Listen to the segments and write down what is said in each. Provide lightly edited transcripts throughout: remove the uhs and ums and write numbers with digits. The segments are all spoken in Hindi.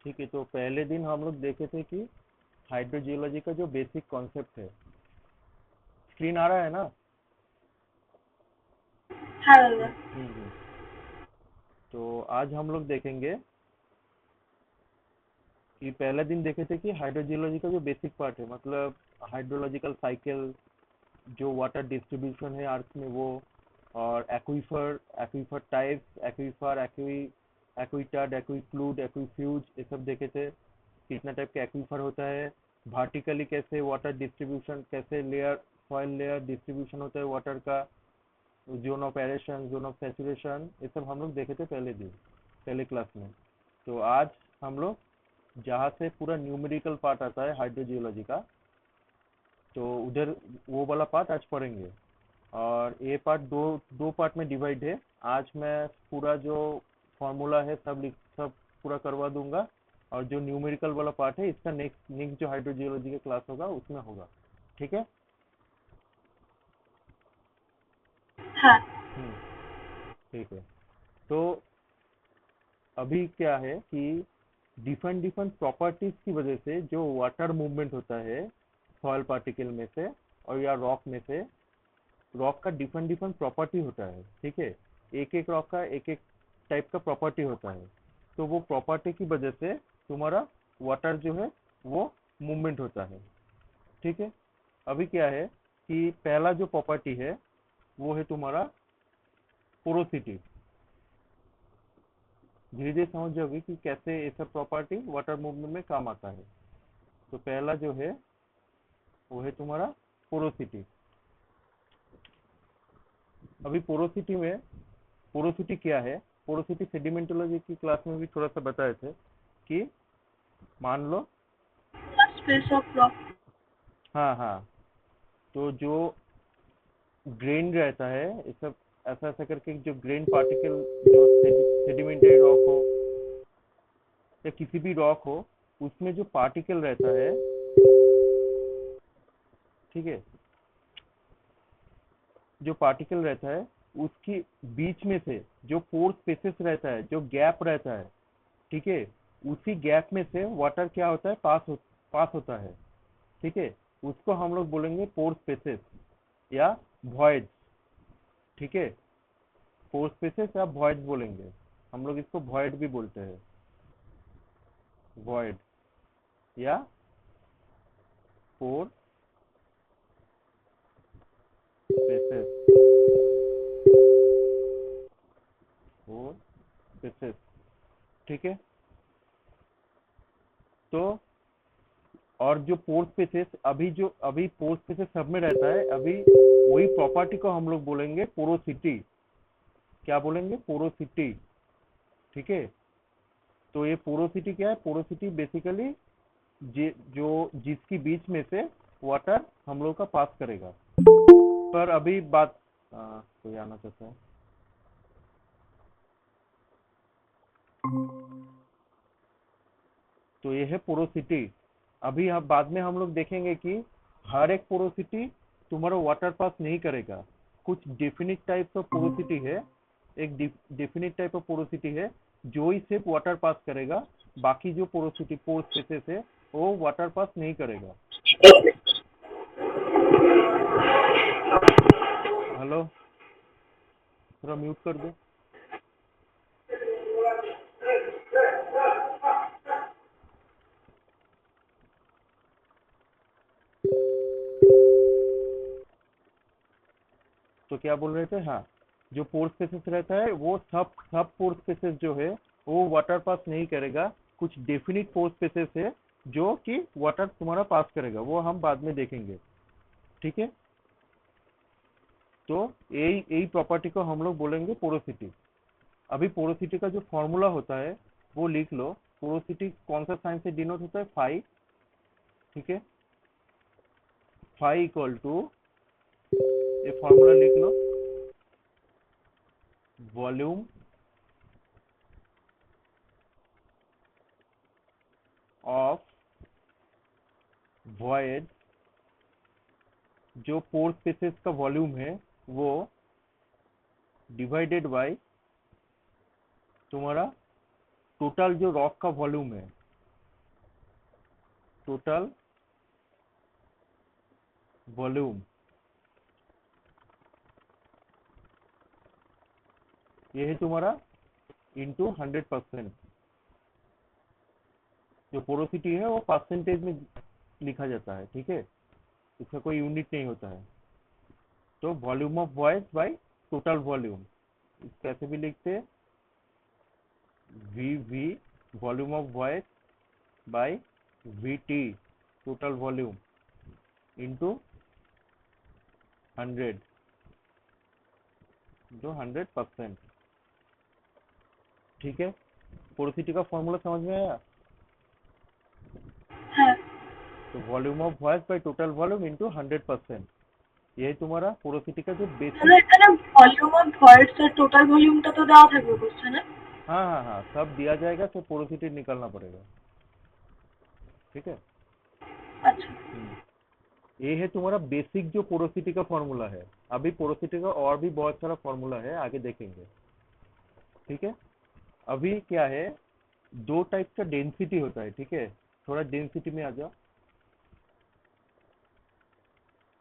ठीक है, तो पहले दिन हम लोग देखे थे कि हाइड्रोजियोलॉजी का जो बेसिक कॉन्सेप्ट है। स्क्रीन आ रहा है ना? हाँ दादा। हम्म। तो आज हम लोग देखेंगे कि पहले दिन देखे थे कि हाइड्रोजियोलॉजी का जो बेसिक पार्ट है, मतलब हाइड्रोलॉजिकल साइकिल, जो वाटर डिस्ट्रीब्यूशन है अर्थ में वो, और एक्वीफर, एक्वीफर टाइप्स, एक्वीफर, एक्वीटर्ड, एक्वीफ्लूड, एक्वीफ्यूज, ये सब देखे थे। कितना टाइप का एक्वीफर होता है, वर्टिकली कैसे वाटर डिस्ट्रीब्यूशन, कैसे लेयर, सॉइल लेयर डिस्ट्रीब्यूशन होता है वाटर का, zone of aeration, zone of saturation, ये सब हम लोग देखे थे पहले दिन, पहले क्लास में। तो आज हम लोग जहाँ से पूरा न्यूमेरिकल पार्ट आता है हाइड्रोजियोलॉजी का, तो उधर वो वाला पार्ट आज पढ़ेंगे। और ये पार्ट दो दो पार्ट में डिवाइड है। आज मैं पूरा जो फॉर्मूला है सब पूरा करवा दूंगा, और जो न्यूमेरिकल वाला पार्ट है इसका नेक्स्ट नेक्स्ट जो हाइड्रोजियोलॉजी का क्लास होगा उसमें होगा। ठीक है। हाँ। हम्म। ठीक है। तो अभी क्या है कि डिफरेंट डिफरेंट प्रॉपर्टीज की वजह से जो वाटर मूवमेंट होता है सॉइल पार्टिकल में से और या रॉक में से, रॉक का डिफरेंट डिफरेंट प्रॉपर्टी होता है। ठीक है, एक एक रॉक का एक एक टाइप का प्रॉपर्टी होता है। तो वो प्रॉपर्टी की वजह से तुम्हारा वाटर जो है वो मूवमेंट होता है। ठीक है। अभी क्या है कि पहला जो प्रॉपर्टी है वो है तुम्हारा पोरोसिटी। धीरे धीरे समझ जाओगे कि कैसे ये सब प्रॉपर्टी वाटर मूवमेंट में काम आता है। तो पहला जो है वो है तुम्हारा पोरोसिटी। अभी पोरोसिटी में, पोरोसिटी क्या है, पोरोसिटी सेडिमेंटोलॉजी की क्लास में भी थोड़ा सा बताए थे कि मान लो, स्पेस ऑफ रॉक। हाँ हाँ, तो जो ग्रेन रहता है ये सब, ऐसा ऐसा करके जो ग्रेन पार्टिकल, जो सेडिमेंटरी रॉक हो या किसी भी रॉक हो, उसमें जो पार्टिकल रहता है, ठीक है, जो पार्टिकल रहता है उसकी बीच में से जो पोर स्पेसेस रहता है, जो गैप रहता है, ठीक है, उसी गैप में से वाटर क्या होता है, पास होता है। ठीक है, उसको हम लोग बोलेंगे पोर स्पेसेस या वॉइड। ठीक है, पोर स्पेसेस या वॉइड बोलेंगे, हम लोग इसको वॉइड भी बोलते हैं, वॉइड या पोर स्पेसेस, पोर स्पेसेस। ठीक है। तो और जो पोर स्पेसेस, अभी पोर स्पेसेस सब में रहता है, अभी वही प्रॉपर्टी को हम लोग बोलेंगे पोरोसिटी। क्या बोलेंगे, पोरोसिटी। ठीक है। तो ये पोरोसिटी क्या है, पोरोसिटी बेसिकली जो जिसकी बीच में से वाटर हम लोग का पास करेगा। पर अभी बात, कोई आना चाहता है? तो ये है पोरोसिटी। अभी हम बाद में हम लोग देखेंगे कि हर एक पोरोसिटी तुम्हारा वाटर पास नहीं करेगा। कुछ डेफिनिट टाइप ऑफ पोरोसिटी है, एक डेफिनिट टाइप ऑफ पोरोसिटी है जो ही सिर्फ वाटर पास करेगा, बाकी जो पोरोसिटी पोर स्पेसेस है वो वाटर पास नहीं करेगा। हेलो, थोड़ा म्यूट कर दो। तो क्या बोल रहे थे, हाँ, जो पोर स्पेसेस रहता है वो सब सब पोर स्पेसेस जो है वो वाटर पास नहीं करेगा। कुछ डेफिनिट पोर स्पेसेस है जो कि वाटर तुम्हारा पास करेगा, वो हम बाद में देखेंगे। ठीक है। तो यही यही प्रॉपर्टी को हम लोग बोलेंगे पोरोसिटी। अभी पोरोसिटी का जो फॉर्मूला होता है वो लिख लो। पोरोसिटी कौन सा साइन से डिनोट होता है, फाई। ठीक है, फाई इक्वल टू, ये फॉर्मूला लिख लो, वॉल्यूम ऑफ वॉइड, जो पोर स्पेसेस का वॉल्यूम है वो डिवाइडेड बाय तुम्हारा टोटल जो रॉक का वॉल्यूम है। टोटल वॉल्यूम, ये है तुम्हारा इंटू 100%। जो पोरोसिटी है वो परसेंटेज में लिखा जाता है, ठीक है, इसका कोई यूनिट नहीं होता है। तो volume of voice by total volume, कैसे भी लिखते हैं, V volume of voice bye we T total volume into 100, जो 100%, ठीक है। पोरोसिटी का फॉर्मूला समझ में आया? हाँ तो volume of voice by total volume into 100%, ये तुम्हारा पोरोसिटी का जो তাহলে बेसिक। এখানে ভলিউম অফ ভয়েডস এর টোটাল ভলিউমটা তো দেওয়া থাকবে কোশ্চেনে। हाँ हाँ हाँ, सब दिया जाएगा, तो पोरोसिटी निकालना पड़ेगा, ठीक है। আচ্ছা ये है तुम्हारा बेसिक जो पोरोसिटी का फॉर्मूला है। अभी पोरोसिटी का और भी बहुत सारा फॉर्मूला है, आगे देखेंगे, ठीक है। अभी क्या है, दो टाइप का डेंसिटी होता है, ठीक है। थोड़ा डेंसिटी में आ जाओ,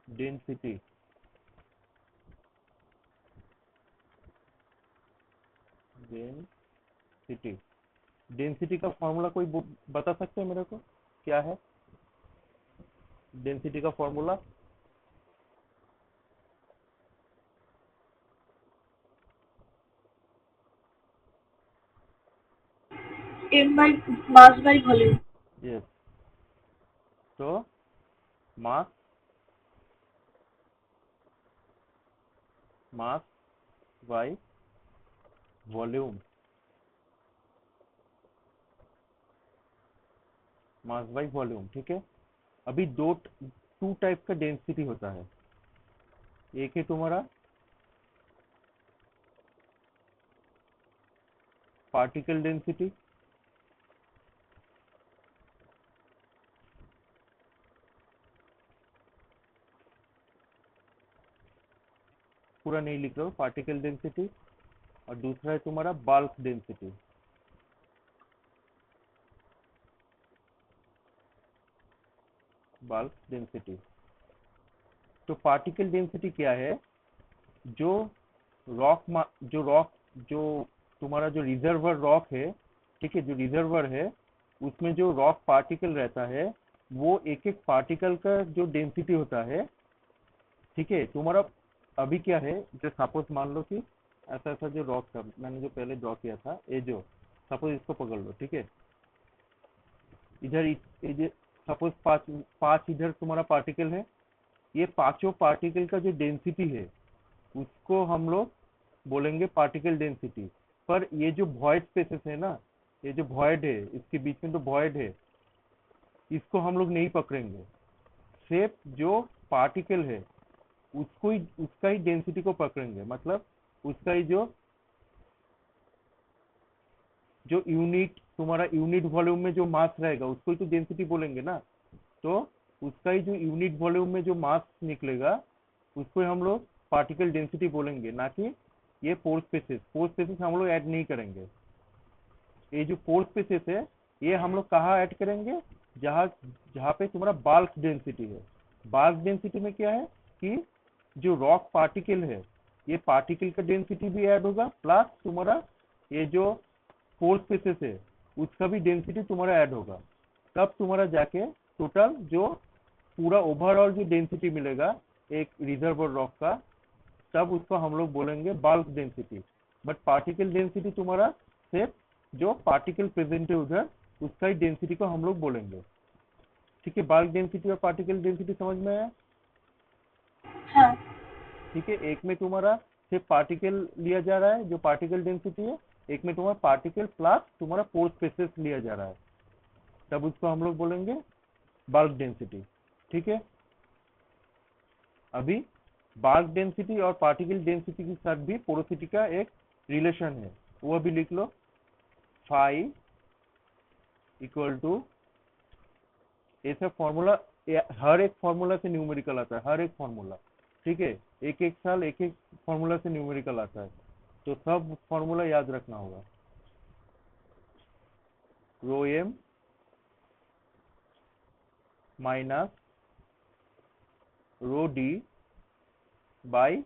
डेंसिटी, डेंसिटी, डेंसिटी का फॉर्मूला कोई बता सकते हैं मेरे को, क्या है डेंसिटी का formula? M by mass by volume. Yes, तो mass, mass by volume, mass by volume, ठीक है। अभी टू टाइप का डेंसिटी होता है। एक है तुम्हारा पार्टिकल डेंसिटी, पूरा नहीं लिख रहा हूँ, पार्टिकल डेंसिटी। और दूसरा है तुम्हारा बल्क डेंसिटी, बल्क डेंसिटी। तो पार्टिकल डेंसिटी क्या है, जो जो तुम्हारा जो रिजर्वर रॉक है, ठीक है, जो रिजर्वर है उसमें जो रॉक पार्टिकल रहता है, वो एक एक पार्टिकल का जो डेंसिटी होता है, ठीक है तुम्हारा। अभी क्या है, जो सपोज मान लो कि ऐसा ऐसा जो रॉक था, मैंने जो पहले ड्रॉ किया था, ये जो सपोज इसको पकड़ लो, ठीक है। इधर ये सपोज पांच पांच इधर तुम्हारा पार्टिकल है। ये पांचों पार्टिकल का जो डेंसिटी है उसको हम लोग बोलेंगे पार्टिकल डेंसिटी। पर ये जो वॉइड स्पेसेस है ना, ये जो वॉइड है, इसके बीच में तो वॉइड है, इसको हम लोग नहीं पकड़ेंगे। सिर्फ जो पार्टिकल है उसको ही, उसका ही डेंसिटी को पकड़ेंगे। मतलब उसका ही जो यूनिट तुम्हारा यूनिट वॉल्यूम में जो मास रहेगा उसको ही तो डेंसिटी बोलेंगे ना। तो उसका ही जो यूनिट वॉल्यूम में जो मास निकलेगा उसको ही हम लोग पार्टिकल डेंसिटी बोलेंगे, ना कि ये फोर स्पेसेस हम लोग ऐड नहीं करेंगे। ये जो फोर स्पेसेस है ये हम लोग कहाँ ऐड करेंगे, जहाँ जहाँ पे तुम्हारा बाल्क डेंसिटी है। बाल्क डेंसिटी में क्या है कि जो रॉक पार्टिकल है, ये पार्टिकल का डेंसिटी भी ऐड होगा, प्लस तुम्हारा ये जो फोर स्पेसेस है उसका भी डेंसिटी तुम्हारा ऐड होगा। तब तुम्हारा जाके टोटल जो पूरा ओवरऑल जो डेंसिटी मिलेगा एक रिजर्वर रॉक का, तब उसको हम लोग बोलेंगे bulk density. But particle density तुम्हारा सिर्फ जो पार्टिकल प्रेजेंट है उधर, उसका ही डेंसिटी को हम लोग बोलेंगे, ठीक है। बल्क डेंसिटी और पार्टिकल डेंसिटी समझ में आया? हाँ ठीक है, एक में तुम्हारा सिर्फ पार्टिकल लिया जा रहा है जो पार्टिकल डेंसिटी है, एक में तुम्हारा पार्टिकल प्लस तुम्हारा फोर स्पेसेस लिया जा रहा है, तब उसको हम लोग बोलेंगे बल्क डेंसिटी, ठीक है। अभी बल्क डेंसिटी और पार्टिकल डेंसिटी के साथ भी पोरोसिटी का एक रिलेशन है, वो अभी लिख लो। फाई इक्वल टू, ऐसा फॉर्मूला हर एक फॉर्मूला से न्यूमेरिकल आता है, हर एक फॉर्मूला, ठीक है। एक एक साल एक एक फॉर्मूला से न्यूमेरिकल आता है, तो सब फॉर्मूला याद रखना होगा। Rho M minus rho D by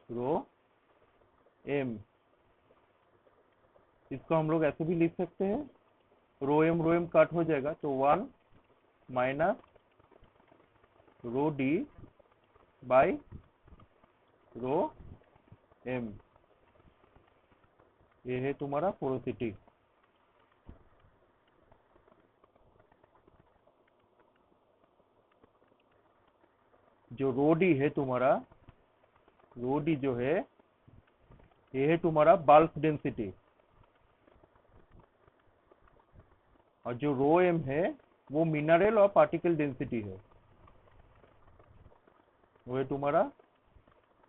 rho M. इसको हम लोग ऐसे भी लिख सकते हैं, रो एम कट हो जाएगा तो 1 minus rho D by rho M. ये है तुम्हारा पोरोसिटी। जो रो डी है तुम्हारा, रो डी जो है ये है तुम्हारा बल्क डेंसिटी, और जो रो एम है वो मिनरल और पार्टिकल डेंसिटी है, वो है तुम्हारा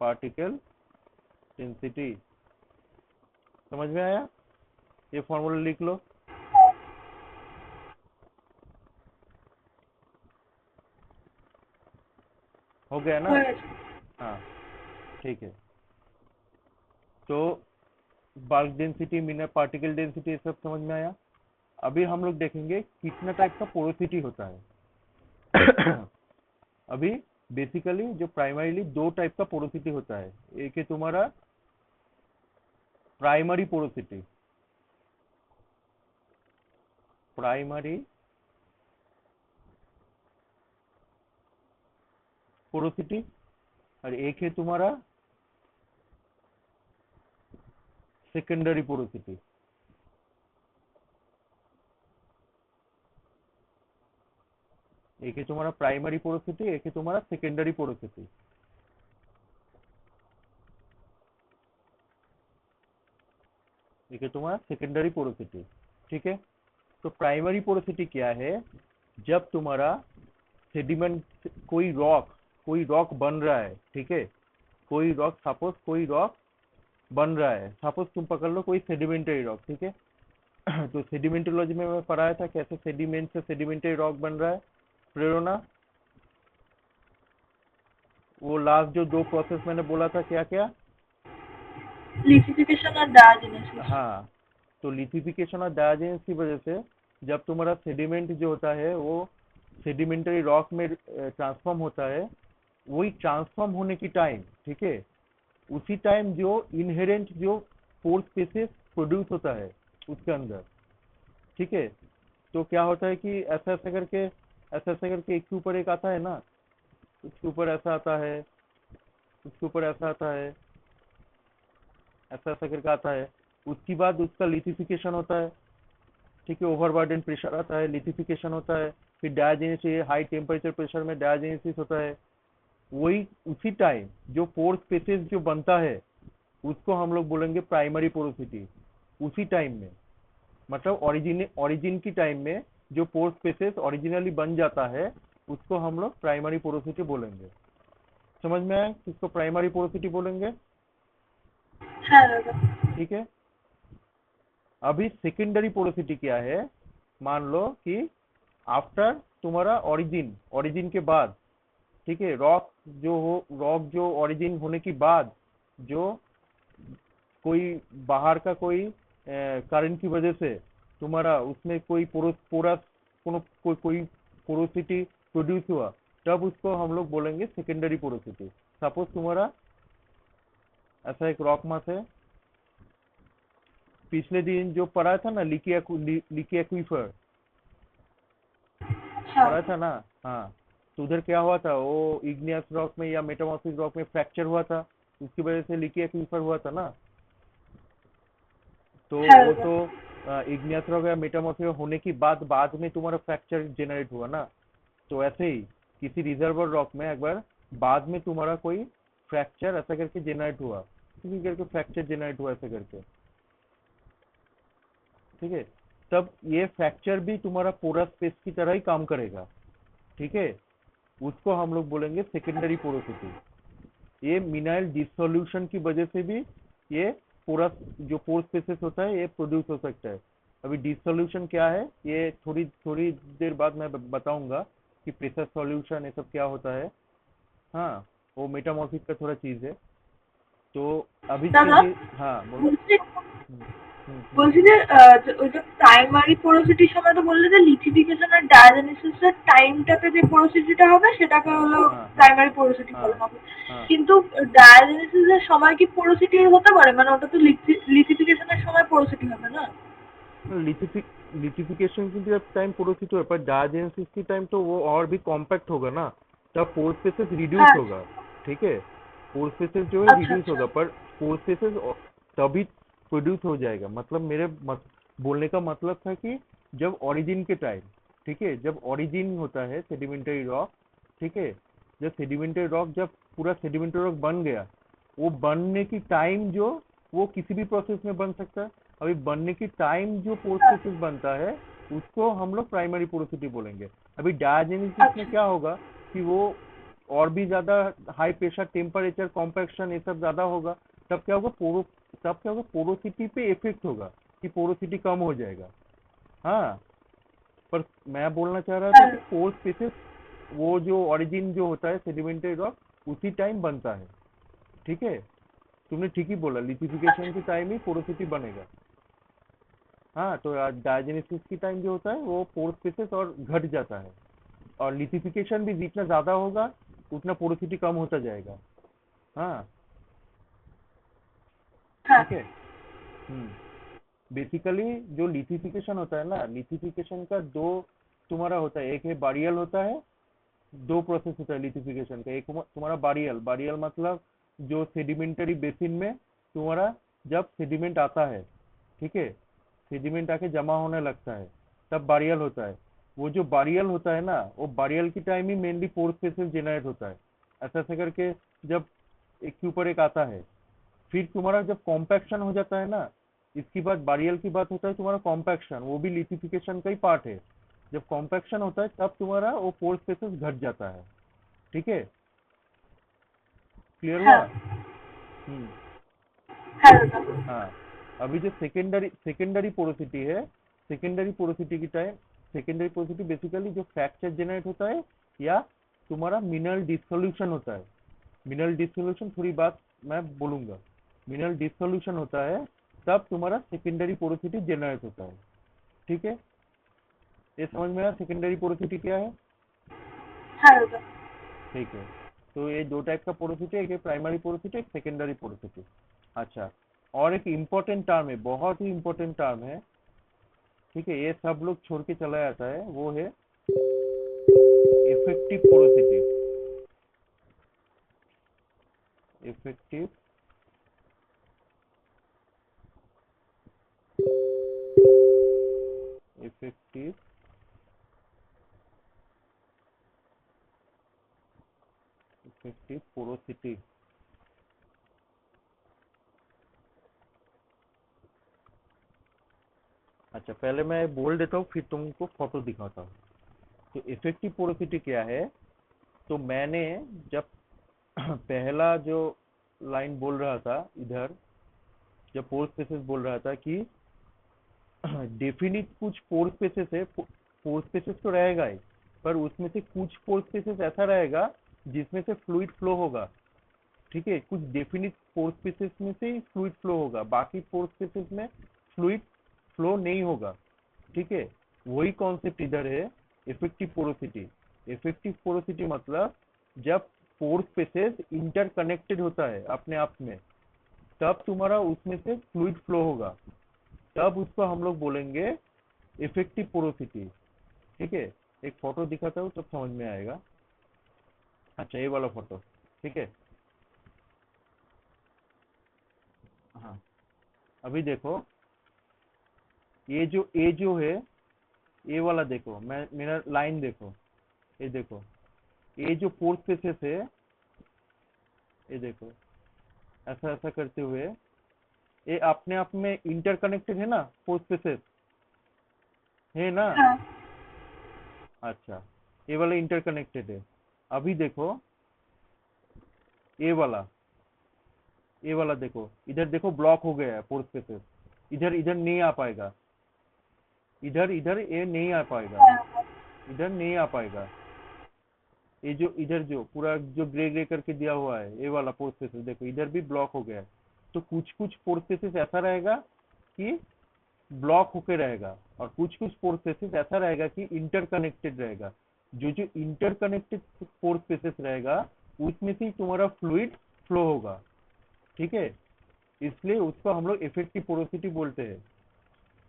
पार्टिकल डेंसिटी। समझ में आया? ये फॉर्मूला लिख लो। हो गया ना? हाँ ठीक है। तो bulk density, mineral, particle density, ये सब समझ में आया। अभी हम लोग देखेंगे कितना टाइप का पोरोसिटी होता है। अभी बेसिकली जो प्राइमरीली दो टाइप का पोरोसिटी होता है। एक है तुम्हारा प्राइमरी पोरोसिटी, प्राइमरी पोरोसिटी, और एक है तुम्हारा सेकेंडरी पोरोसिटी। एक है तुम्हारा प्राइमरी पोरोसिटी, एक है तुम्हारा सेकेंडरी पोरोसिटी। एक है तुम्हारा सेकेंडरी पोरोसिटी। ठीक है, तो प्राइमरी पोरोसिटी क्या है? जब तुम्हारा सेडिमेंट, कोई रॉक बन रहा है, ठीक है, कोई रॉक, सपोज कोई रॉक बन रहा है, सपोज तुम पकड़ लो कोई सेडिमेंटरी रॉक, ठीक है। तो सेडिमेंटोलॉजी में मैं पढ़ाया था कैसे सेडिमेंट से सेडिमेंटरी रॉक बन रहा है। प्रेरणा, वो लास्ट जो दो प्रोसेस मैंने बोला था क्या क्या? लिथिफिकेशन और डायजेनेसिस। हाँ, तो लिथिफिकेशन और डायजेनेसिस की वजह से जब तुम्हारा सेडिमेंट जो होता है वो सेडिमेंटरी रॉक में ट्रांसफॉर्म होता है, वही ट्रांसफॉर्म होने की टाइम, ठीक है, उसी टाइम जो इनहेरेंट जो फोर स्पेसिस प्रोड्यूस होता है उसके अंदर, ठीक है। तो क्या होता है कि ऐसा ऐसा करके, ऐसा ऐसा करके एक के ऊपर एक आता है ना, उसके ऊपर ऐसा आता है, उसके ऊपर ऐसा आता है, ऐसा ऐसा करके आता है। उसके बाद उसका लिथिफिकेशन होता है, ठीक है, ओवरबर्डन प्रेशर आता है, लिथिफिकेशन होता है, फिर डायजेनेसिस, हाई टेम्परेचर प्रेशर में डायजेनेसिस होता है। वही उसी टाइम जो पोर स्पेसेस जो बनता है उसको हम लोग बोलेंगे प्राइमरी पोरोसिटी। उसी टाइम में, मतलब ओरिजिन की टाइम में जो पोर स्पेसेस ओरिजिनली बन जाता है उसको हम लोग प्राइमरी पोरोसिटी बोलेंगे। समझ में आया किसको प्राइमरी पोरोसिटी बोलेंगे? हाँ दादा। ठीक है। अभी सेकेंडरी पोरोसिटी क्या है? मान लो कि आफ्टर तुम्हारा ओरिजिन के बाद, ठीक है, रॉक जो ओरिजिन होने के बाद जो कोई बाहर का कोई करंट की वजह से तुम्हारा उसमें कोई पोरस कोई पोरोसिटी प्रोड्यूस हुआ, तब उसको हम लोग बोलेंगे सेकेंडरी पोरोसिटी। सपोज तुम्हारा ऐसा एक रॉक मास है, पिछले दिन जो पढ़ा था ना, लीकी एक्वीफर हाँ। पढ़ा था ना। हाँ, तो उधर क्या हुआ था, वो इग्नियस रॉक में या मेटामॉर्फिक रॉक में फ्रैक्चर हुआ था, उसकी वजह से लीकी एक्वीफर हुआ था ना। तो हाँ वो दादा। तो इग्नियस रॉक या मेटामॉर्फिक होने की बाद में तुम्हारा फ्रैक्चर जनरेट हुआ ना। तो ऐसे ही किसी रिजर्वर रॉक में एक बार बाद में तुम्हारा कोई फ्रैक्चर ऐसा करके जनरेट हुआ, किसी करके फ्रैक्चर जनरेट हुआ ऐसा करके, ठीक है। तब ये फ्रैक्चर भी तुम्हारा पोरस स्पेस की तरह ही काम करेगा, ठीक है। उसको हम लोग बोलेंगे सेकेंडरी पोरोसिटी। ये मिनाइल डिसोल्यूशन की वजह से भी ये पोरस जो पोर स्पेसेस होता है ये प्रोड्यूस हो सकता है। अभी डिसोल्यूशन क्या है ये थोड़ी थोड़ी देर बाद मैं बताऊंगा कि प्रेशर सॉल्यूशन ये सब क्या होता है। हाँ, वो मेटामॉर्फिक का थोड़ा चीज है। तो अभी के दादा, लिए हाँ बोलो। मुझसे हम्म, হুম। বলছি যে ওই যে প্রাইমারি পোরোসিটির সময় তো বললে যে লিথিফিকেশন আর ডায়াজেনেসিসের টাইমটাতে যে পোরোসিটিটা হবে সেটাকে হ্যাঁ হলো হ্যাঁ হ্যাঁ প্রাইমারি পোরোসিটি হ্যাঁ বলা হবে। হ্যাঁ। কিন্তু ডায়াজেনেসিসের সময় কি পোরোসিটি হতে পারে? মানে ওটা তো লিথিফিকেশনের সময় পোরোসিটি হবে না? लिथिफिकेशन की जब टाइम पोरोसिटी हो पर डायजेनेसिस की टाइम तो वो और भी कॉम्पैक्ट होगा ना, तब पोर स्पेसेस रिड्यूस হ্যাঁ। होगा। ठीक है, पोर स्पेसेस जो है আচ্ছা रिड्यूस আচ্ছা। होगा, पर पोर स्पेसेस तभी प्रोड्यूस हो जाएगा। मतलब बोलने का मतलब था कि जब ओरिजिन के टाइम, ठीक है, जब ओरिजिन होता है सेडिमेंटरी रॉक, ठीक है, जब सेडिमेंटरी रॉक जब पूरा सेडिमेंटरी रॉक बन गया, वो बनने की टाइम जो वो किसी भी प्रोसेस में बन सकता है। अभी बनने की टाइम जो হ্যাঁ। पोरोसिस बनता है उसको हम लोग प्राइमरी पोरोसिटी बोलेंगे। अभी डायजेनेसिस में আচ্ছা। क्या होगा कि वो और भी ज्यादा हाई प्रेशर टेम्परेचर कॉम्पैक्शन ये सब ज्यादा होगा। तब क्या होगा तब क्या होगा, पोरोसिटी पे इफेक्ट होगा कि पोरोसिटी कम हो जाएगा। हाँ, पर मैं बोलना चाह रहा था হ্যাঁ। कि पोर स्पेसिस वो जो ओरिजिन जो होता है सेडिमेंटरी रॉक उसी टाइम बनता है। ठीक है, तुमने ठीक ही बोला, लिथिफिकेशन আচ্ছা। की टाइम ही पोरोसिटी बनेगा। हाँ, तो डायजेनेसिस की टाइम जो होता है वो पोर स्पेसेस और घट जाता है, और लिथिफिकेशन भी जितना ज्यादा होगा उतना पोरोसिटी कम होता जाएगा। हाँ। হ্যাঁ। ठीक है। हम्म। बेसिकली जो लिथिफिकेशन होता है ना, लिथिफिकेशन का दो तुम्हारा होता है, एक है बारियल होता है। दो प्रोसेस होता है लिथिफिकेशन का, एक तुम्हारा बारियल, बारियल मतलब जो सेडिमेंटरी बेसिन में तुम्हारा जब सेडिमेंट आता है, ठीक है, सेडिमेंट आके जमा होने लगता है, तब बारियल होता है। वो जो बारियल होता है ना, वो बारियल की टाइम ही मेनली पोर स्पेसिस जेनरेट होता है। ऐसा ऐसा करके जब एक के ऊपर एक आता है, फिर तुम्हारा जब कॉम्पैक्शन हो जाता है ना, इसकी बात बारियल की बात होता है तुम्हारा कॉम्पैक्शन, वो भी लिथिफिकेशन का ही पार्ट है। जब कॉम्पैक्शन होता है तब तुम्हारा वो पोर स्पेसिस घट जाता है। ठीक है, क्लियर हुआ? হ্যাঁ। हम्म। হ্যাঁ দাদা। हाँ, अभी जो सेकेंडरी सेकेंडरी पोरोसिटी है, सेकेंडरी पोरोसिटी की टाइम, सेकेंडरी पोरोसिटी बेसिकली जो फ्रैक्चर जनरेट होता है या तुम्हारा मिनरल डिसोल्यूशन होता है। मिनरल डिसोल्यूशन थोड़ी बात मैं बोलूंगा। मिनरल डिसोल्यूशन होता है तब तुम्हारा सेकेंडरी पोरोसिटी जनरेट होता है। ठीक है, ये समझ में आया सेकेंडरी पोरोसिटी क्या है? হ্যাঁ দাদা। ठीक है, तो ये दो टाइप का पोरोसिटी है, एक प्राइमरी पोरोसिटी, एक सेकेंडरी पोरोसिटी। अच्छा, और एक इम्पोर्टेंट टर्म है, बहुत ही इम्पोर्टेंट टर्म है, ठीक है, ये सब लोग छोड़ के चला जाता है, वो है effective porosity. Effective effective effective porosity. अच्छा, पहले मैं बोल देता हूँ फिर तुमको फोटो दिखाता हूँ। तो इफेक्टिव पोरोसिटी क्या है, तो मैंने जब पहला जो लाइन बोल रहा था इधर, जब पोर स्पेसेस बोल रहा था कि डेफिनिट कुछ पोर स्पेसेस है, पोर स्पेसेस तो रहेगा ही, पर उसमें से कुछ पोर स्पेसेस ऐसा रहेगा जिसमें से फ्लूइड फ्लो होगा। ठीक है, कुछ डेफिनिट पोर स्पेसेस में से ही फ्लूइड फ्लो होगा, बाकी पोर स्पेसेस में फ्लूइड फ्लो नहीं होगा। ठीक है, वही कॉन्सेप्ट इधर है, इफेक्टिव पोरोसिटी। इफेक्टिव पोरोसिटी मतलब जब पोर स्पेसेस इंटरकनेक्टेड होता है अपने आप में, तब तुम्हारा उसमें से फ्लूइड फ्लो होगा, तब उसको हम लोग बोलेंगे इफेक्टिव पोरोसिटी। ठीक है, एक फोटो दिखाता हूँ तब समझ में आएगा। अच्छा, ये वाला फोटो, ठीक है। हाँ, अभी देखो, ये जो है, ये वाला देखो, मैं मेरा लाइन देखो, ये देखो, ये जो पोर स्पेसेस है, ये देखो, ऐसा ऐसा करते हुए ये अपने आप में इंटरकनेक्टेड है ना, पोर स्पेसेस है ना। হ্যাঁ। अच्छा, ये वाला इंटरकनेक्टेड है। अभी देखो, ये वाला ये वाला देखो, इधर देखो ब्लॉक हो गया है पोर स्पेसेस, इधर इधर नहीं आ पाएगा, इधर इधर ये नहीं आ पाएगा, হ্যাঁ। इधर नहीं आ पाएगा। ये जो इधर जो पूरा जो ग्रे ग्रे करके दिया हुआ है, ये वाला पोर स्पेसेस देखो, इधर भी ब्लॉक हो गया है। तो कुछ कुछ पोर स्पेसेस ऐसा रहेगा कि ब्लॉक होके रहेगा, और कुछ कुछ पोर स्पेसेस ऐसा रहेगा कि इंटरकनेक्टेड रहेगा। जो जो इंटरकनेक्टेड पोर स्पेसेस रहेगा उसमें से ही तुम्हारा फ्लूइड फ्लो होगा। ठीक है, इसलिए उसको हम लोग इफेक्टिव पोरोसिटी बोलते हैं।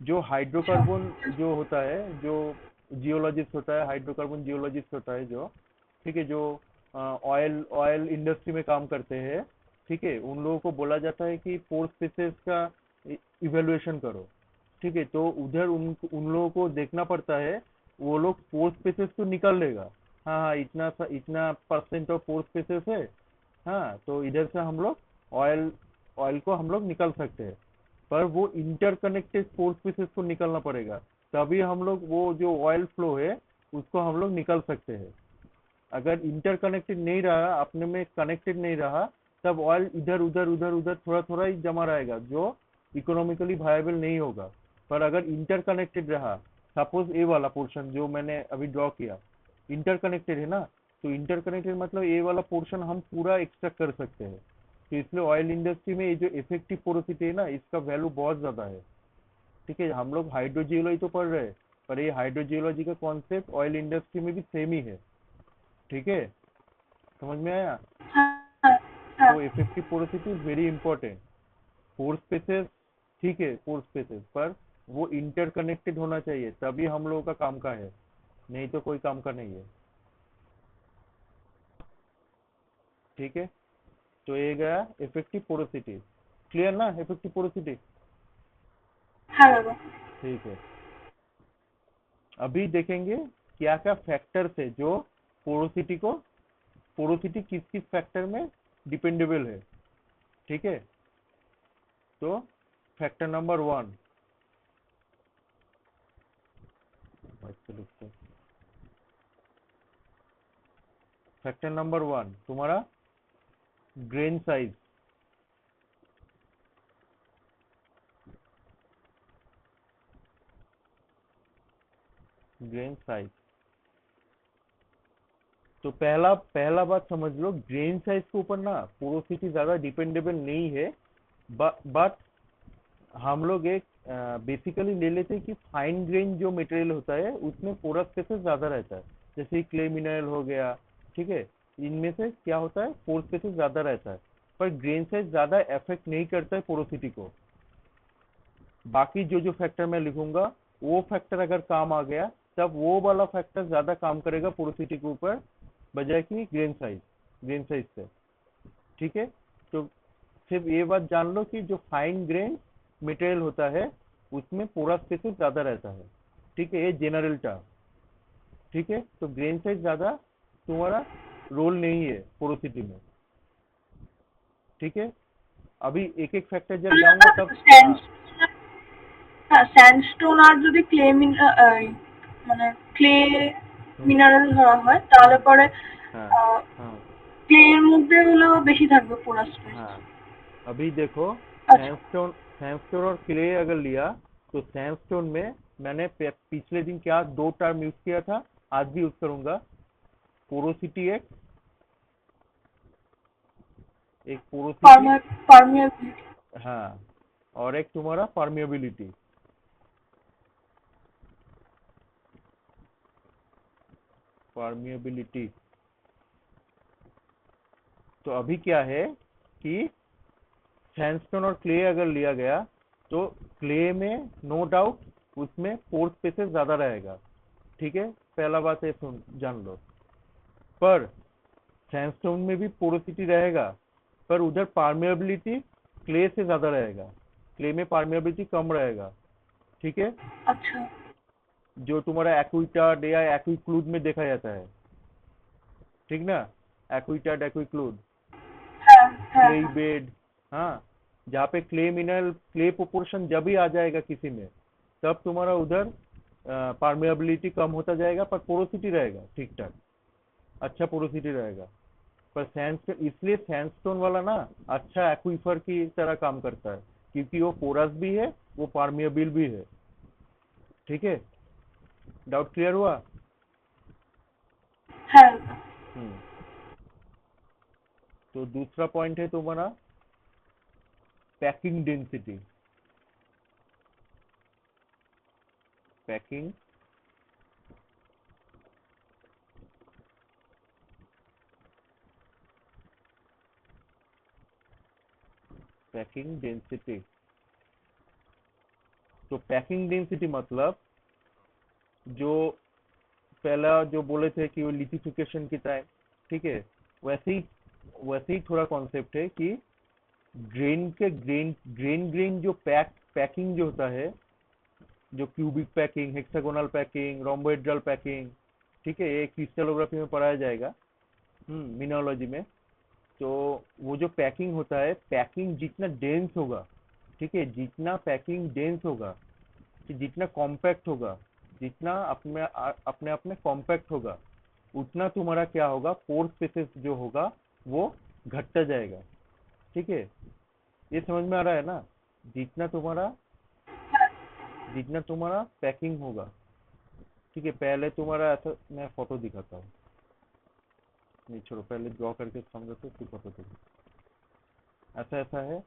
जो अच्छा। हाइड्रोकार्बन जो होता है, जो जियोलॉजिस्ट होता है, हाइड्रोकार्बन जियोलॉजिस्ट होता है जो, ठीक है, जो ऑयल ऑयल इंडस्ट्री में काम करते हैं, ठीक है, उन लोगों को बोला जाता है कि पोर स्पेसेस का इवेल्युएशन करो। ठीक है, तो उधर उन उन लोगों को देखना पड़ता है, वो लोग पोर स्पेसेस तो निकाल लेगा, हाँ हाँ, इतना परसेंट ऑफ पोर स्पेसेस है, हाँ, तो इधर से हम लोग ऑयल ऑयल को हम लोग निकाल सकते हैं। पर वो इंटरकनेक्टेड पोर स्पेसेस को निकालना पड़ेगा, तभी हम लोग वो जो ऑयल फ्लो है उसको हम लोग निकाल सकते हैं। अगर इंटरकनेक्टेड नहीं रहा, अपने में कनेक्टेड नहीं रहा, तब ऑयल इधर उधर उधर उधर थोड़ा थोड़ा ही जमा रहेगा, जो इकोनॉमिकली वायबल नहीं होगा। पर अगर इंटरकनेक्टेड रहा, सपोज ए वाला पोर्शन जो मैंने अभी ड्रॉ किया इंटरकनेक्टेड है ना, तो इंटरकनेक्टेड मतलब ए वाला पोर्शन हम पूरा एक्सट्रैक्ट कर सकते हैं। तो इसलिए ऑयल इंडस्ट्री में ये जो इफेक्टिव पोरोसिटी है ना, इसका वैल्यू बहुत ज्यादा है। ठीक है, हम लोग हाइड्रोजियोलॉजी तो पढ़ रहे हैं, पर ये हाइड्रोजियोलॉजी का कॉन्सेप्ट ऑयल इंडस्ट्री में भी सेम ही है। ठीक है, समझ में आया? हाँ हाँ। तो effective porosity is very important. Pore spaces, ठीक है, पोर स्पेसेस पर वो इंटरकनेक्टेड होना चाहिए, तभी हम लोगों का काम का है, नहीं तो कोई काम का नहीं है। ठीक है, तो ये गया इफेक्टिव पोरोसिटी। क्लियर ना इफेक्टिव पोरोसिटी? हाँ दादा। ठीक है, अभी देखेंगे क्या क्या फैक्टर्स है जो पोरोसिटी को, पोरोसिटी किस किस फैक्टर में डिपेंडेबल है। ठीक है, तो factor number one, factor number one तुम्हारा ग्रेन साइज। ग्रेन साइज, तो पहला पहला बात समझ लो, ग्रेन साइज के ऊपर ना पोरोसिटी ज्यादा डिपेंडेबल नहीं है। बट हम लोग एक बेसिकली ले लेते हैं कि फाइन ग्रेन जो मटेरियल होता है उसमें पोरस स्पेसेस ज्यादा रहता है, जैसे क्ले मिनरल हो गया। ठीक है, इनमें से क्या होता है, पोर स्पेसेस ज्यादा रहता है, पर ग्रेन साइज ज्यादा अफेक्ट नहीं करता है पोरोसिटी को। बाकी जो जो फैक्टर मैं लिखूंगा, वो फैक्टर अगर काम आ गया, तब वो वाला फैक्टर ज्यादा काम करेगा पोरोसिटी के ऊपर, बजाय कि ग्रेन साइज से। ठीक है, तो सिर्फ ये बात जान लो कि जो फाइन ग्रेन मटेरियल होता है उसमें पूरा स्पेसिस ज्यादा रहता है। ठीक है, ये जनरल टर्म। ठीक है, तो ग्रेन साइज ज्यादा तुम्हारा रोल नहीं है पोरोसिटी में। ठीक है, अभी एक एक फैक्टर जब जाऊंगा तब। हाँ। স্যান্ডস্টোন আর যদি মানে ক্লে हम्म। মিনারেল ধরা হয় তাহলে हम्म। পরে हाँ। हाँ। ক্লে এর মধ্যে হলেও বেশি থাকবে পোরাস স্পেস। हाँ, अभी देखो, আচ্ছা। सैंडस्टोन और क्ले अगर लिया, तो सैंडस्टोन में मैंने पिछले दिन क्या दो टर्म यूज किया था, आज भी यूज करूंगा। पोरोसिटी एक पोरोसिटी, পারমিয়াবিলিটি। हाँ, और एक तुम्हारा परमिएबिलिटी। परमिएबिलिटी, तो अभी क्या है कि सैंडस्टोन और क्ले अगर लिया गया, तो क्ले में नो डाउट उसमें पोर स्पेसेस ज्यादा रहेगा। ठीक है, पहला बात है, सुन जान लो। पर सैंडस्टोन में भी पोरोसिटी रहेगा, पर उधर परमिएबिलिटी क्ले से ज्यादा रहेगा, क्ले में परमिएबिलिटी कम रहेगा। ठीक है, আচ্ছা। जो तुम्हारा एक्विटार्ड या एक्विक्लूड में देखा जाता है, ठीक ना, एक्विटार्ड एक्विक्लूड, হ্যাঁ হ্যাঁ क्ले হ্যাঁ। बेड, हाँ, जहाँ पे क्ले मिनरल क्ले प्रोपोर्शन जब भी आ जाएगा किसी में, तब तुम्हारा उधर परमेबिलिटी कम होता जाएगा, पर पोरोसिटी रहेगा ठीक ठाक, अच्छा पोरोसिटी रहेगा। पर सैंडस्टोन, इसलिए सैंडस्टोन वाला ना अच्छा एक्वीफर की तरह काम करता है, क्योंकि वो पोरस भी है, वो परमिएबल भी है। ठीक है, डाउट क्लियर हुआ? হ্যাঁ দাদা। हम्म। तो दूसरा पॉइंट है तुम्हारा packing density. Packing packing density. तो पैकिंग डेंसिटी मतलब जो पहला जो बोले थे कि वो लिथिफिकेशन की टाइम, ठीक है, वैसे ही थोड़ा कॉन्सेप्ट है कि ग्रेन जो पैकिंग जो होता है, जो cubic packing, hexagonal packing, rhombohedral packing, ठीक है, ये क्रिस्टलोग्राफी में पढ़ाया जाएगा, मिनोलॉजी में। तो वो जो पैकिंग होता है, पैकिंग जितना डेंस होगा, ठीक है, जितना पैकिंग डेंस होगा, कि जितना कॉम्पैक्ट होगा, जितना अपने अपने आप में कॉम्पैक्ट होगा, उतना तुम्हारा क्या होगा, पोर स्पेसेस जो होगा वो घटता जाएगा। ठीक है, ये समझ में आ रहा है ना? जितना तुम्हारा जितना तुम्हारा पैकिंग होगा, ठीक है, पहले तुम्हारा ऐसा, मैं फोटो दिखाता हूँ, नहीं छोड़ो, पहले ड्रॉ करके समझो फिर फोटो दिखा। ऐसा ऐसा है,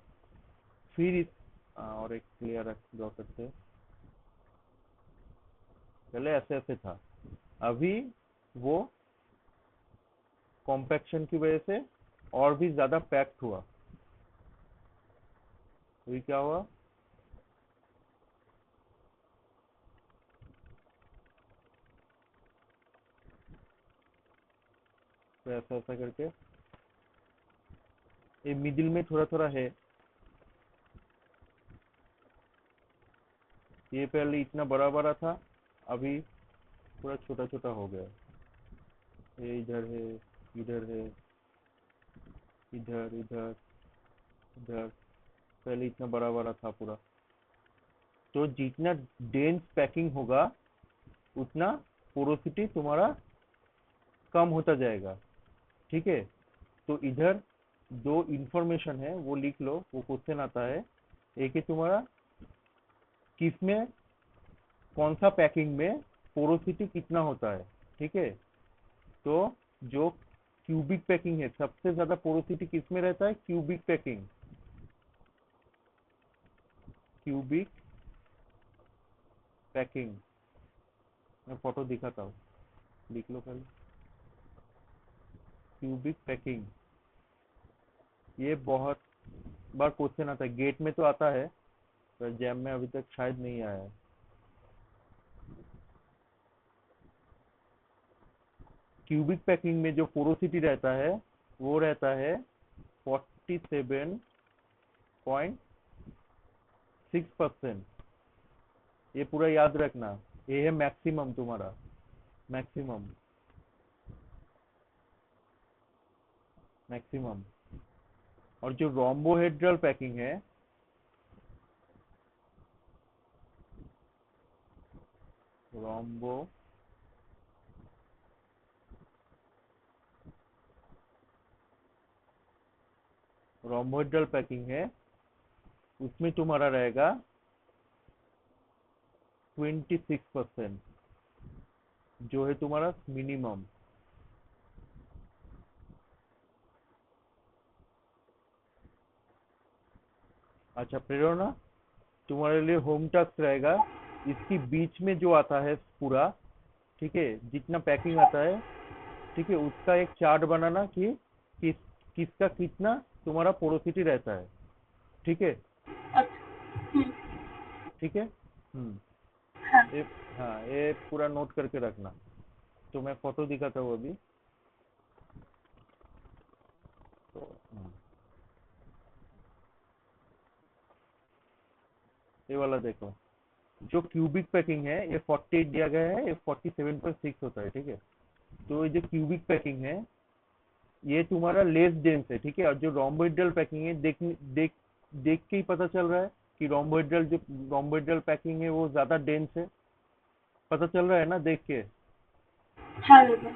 फिर और एक क्लियर ड्रॉ करते हैं। पहले ऐसे ऐसे था, अभी वो कॉम्पैक्शन की वजह से और भी ज्यादा पैक्ड हुआ। अभी क्या हुआ, तो ऐसा ऐसा करके ये मिडिल में थोड़ा थोड़ा है, ये पहले इतना बड़ा बड़ा था, अभी पूरा छोटा छोटा हो गया। ये इधर है, इधर है, इधर इधर इधर, पहले इतना बड़ा बड़ा था पूरा। तो जितना डेंस पैकिंग होगा, उतना पोरोसिटी तुम्हारा कम होता जाएगा। ठीक है, तो इधर दो इंफॉर्मेशन है वो लिख लो, वो क्वेश्चन आता है। एक है तुम्हारा किस में, कौन सा पैकिंग में पोरोसिटी कितना होता है। ठीक है, तो जो क्यूबिक पैकिंग है, सबसे ज्यादा पोरोसिटी किस में रहता है, क्यूबिक पैकिंग, क्यूबिक पैकिंग। मैं फोटो दिखाता हूँ, लिख लो पहले, क्यूबिक पैकिंग। ये बहुत बार क्वेश्चन आता है, गेट में तो आता है, पर जैम में अभी तक शायद नहीं आया है। क्यूबिक पैकिंग में जो पोरोसिटी रहता है, वो रहता है 47.6%। ये पूरा याद रखना, ये है मैक्सिमम तुम्हारा, मैक्सिमम मैक्सिमम। और जो रोम्बोहेड्रल पैकिंग है, रोम्बो रोम्बोहेड्रल पैकिंग है, उसमें तुम्हारा रहेगा 26%, जो है तुम्हारा मिनिमम। अच्छा प्रेरणा, तुम्हारे लिए होम टास्क रहेगा, इसकी बीच में जो आता है पूरा, ठीक है, जितना पैकिंग आता है, ठीक है, उसका एक चार्ट बनाना कि किस किसका कितना तुम्हारा पोरोसिटी रहता है। ठीक है, अच्छा। ठीक है, हाँ। ये, हाँ, ये पूरा नोट करके रखना। तो मैं फोटो दिखाता हूँ अभी। तो ये वाला देखो, जो क्यूबिक पैकिंग है ये 48 दिया गया है, ये 47.6 होता है। ठीक है, तो ये जो क्यूबिक पैकिंग है, ये तुम्हारा लेस डेंस है। ठीक है, और जो रोम्बोइडल पैकिंग है, देख देख के ही पता चल रहा है कि रोम्बोइडल पैकिंग है वो ज्यादा डेंस है। पता चल रहा है ना देख के? हाँ दादा।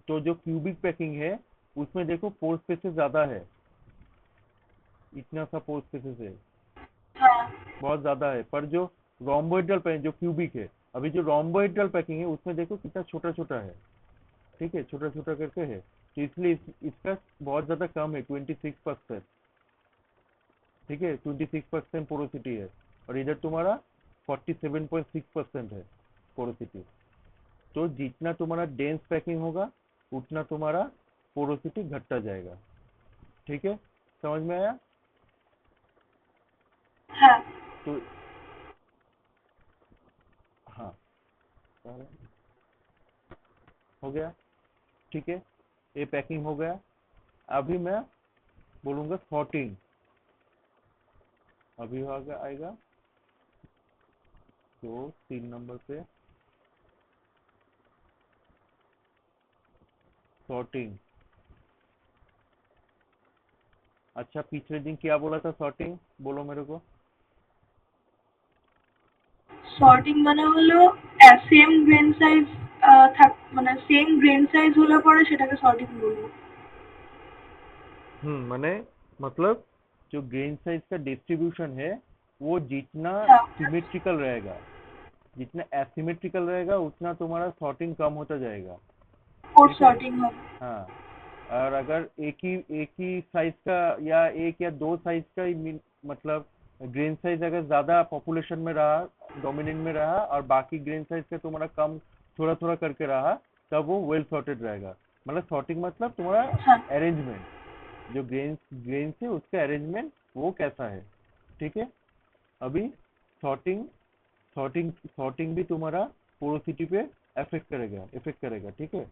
तो जो क्यूबिक पैकिंग है, उसमें देखो पोर स्पेसेस ज्यादा है, इतना सा पोर स्पेसेस है, हाँ। बहुत ज्यादा है। पर जो रोम्बोइडल पैकिंग, जो क्यूबिक है, अभी जो रोम्बोइडल पैकिंग है उसमें देखो कितना छोटा छोटा है। ठीक है, छोटा छोटा करके है, तो इसलिए इसका बहुत ज्यादा कम है, 26%। ठीक है, 26% पोरोसिटी है। और इधर तुम्हारा 47.6% है पोरोसिटी। तो जितना तुम्हारा डेंस पैकिंग होगा उतना तुम्हारा पोरोसिटी घटता जाएगा। ठीक है, समझ में आया? हाँ तो हाँ, हो गया। ठीक है, ये पैकिंग हो गया। अभी मैं बोलूँगा सॉर्टिंग। अभी आएगा तो 3 नंबर पे सॉर्टिंग। अच्छा, पिछले दिन क्या बोला था सॉर्टिंग, बोलो मेरे को। সর্টিং মানে হলো সেম গ্রেন সাইজ মানে সেম গ্রেন সাইজ হলে পরে সেটাকে সর্টিং বলবো। मैंने मतलब जो ग्रेन साइज का डिस्ट्रीब्यूशन है वो जितना হ্যাঁ सिमेट्रिकल रहेगा, जितना एसिमेट्रिकल रहेगा उतना तुम्हारा सॉर्टिंग कम होता जाएगा। ফোর ठीक है। সর্টিং হবে। हाँ, और अगर एक ही साइज का या एक या दो साइज का ही मतलब ग्रेन साइज अगर ज्यादा पॉपुलेशन में रहा, डोमिनेंट में रहा, और बाकी ग्रेन साइज का तुम्हारा कम थोड़ा थोड़ा करके रहा, तब वो वेल सॉर्टेड रहेगा। मतलब सॉर्टिंग मतलब तुम्हारा হ্যাঁ अरेंजमेंट, जो ग्रेन ग्रेन से उसका अरेंजमेंट वो कैसा है। ठीक है। अभी सॉर्टिंग सॉर्टिंग सॉर्टिंग भी तुम्हारा पोरोसिटी पे इफेक्ट करेगा। ठीक है,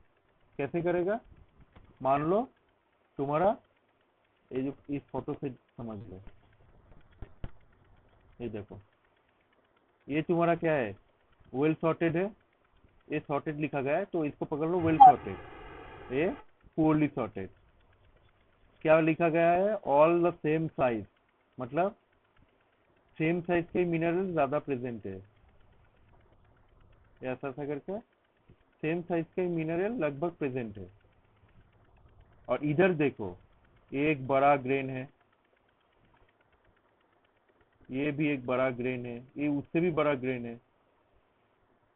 कैसे करेगा? मान लो तुम्हारा, ये जो इस फोटो से समझ लो, ये देखो, ये तुम्हारा क्या है, वेल सॉर्टेड है। ये सॉर्टेड लिखा गया है तो इसको पकड़ लो, वेल सॉर्टेड। ये पुअरली सॉर्टेड। क्या लिखा गया है? ऑल द सेम साइज, मतलब सेम साइज के मिनरल ज्यादा प्रेजेंट है, ऐसा ऐसा करके सेम साइज के मिनरल लगभग प्रेजेंट है। और इधर देखो, ये एक बड़ा ग्रेन है, ये भी एक बड़ा ग्रेन है, ये उससे भी बड़ा ग्रेन है।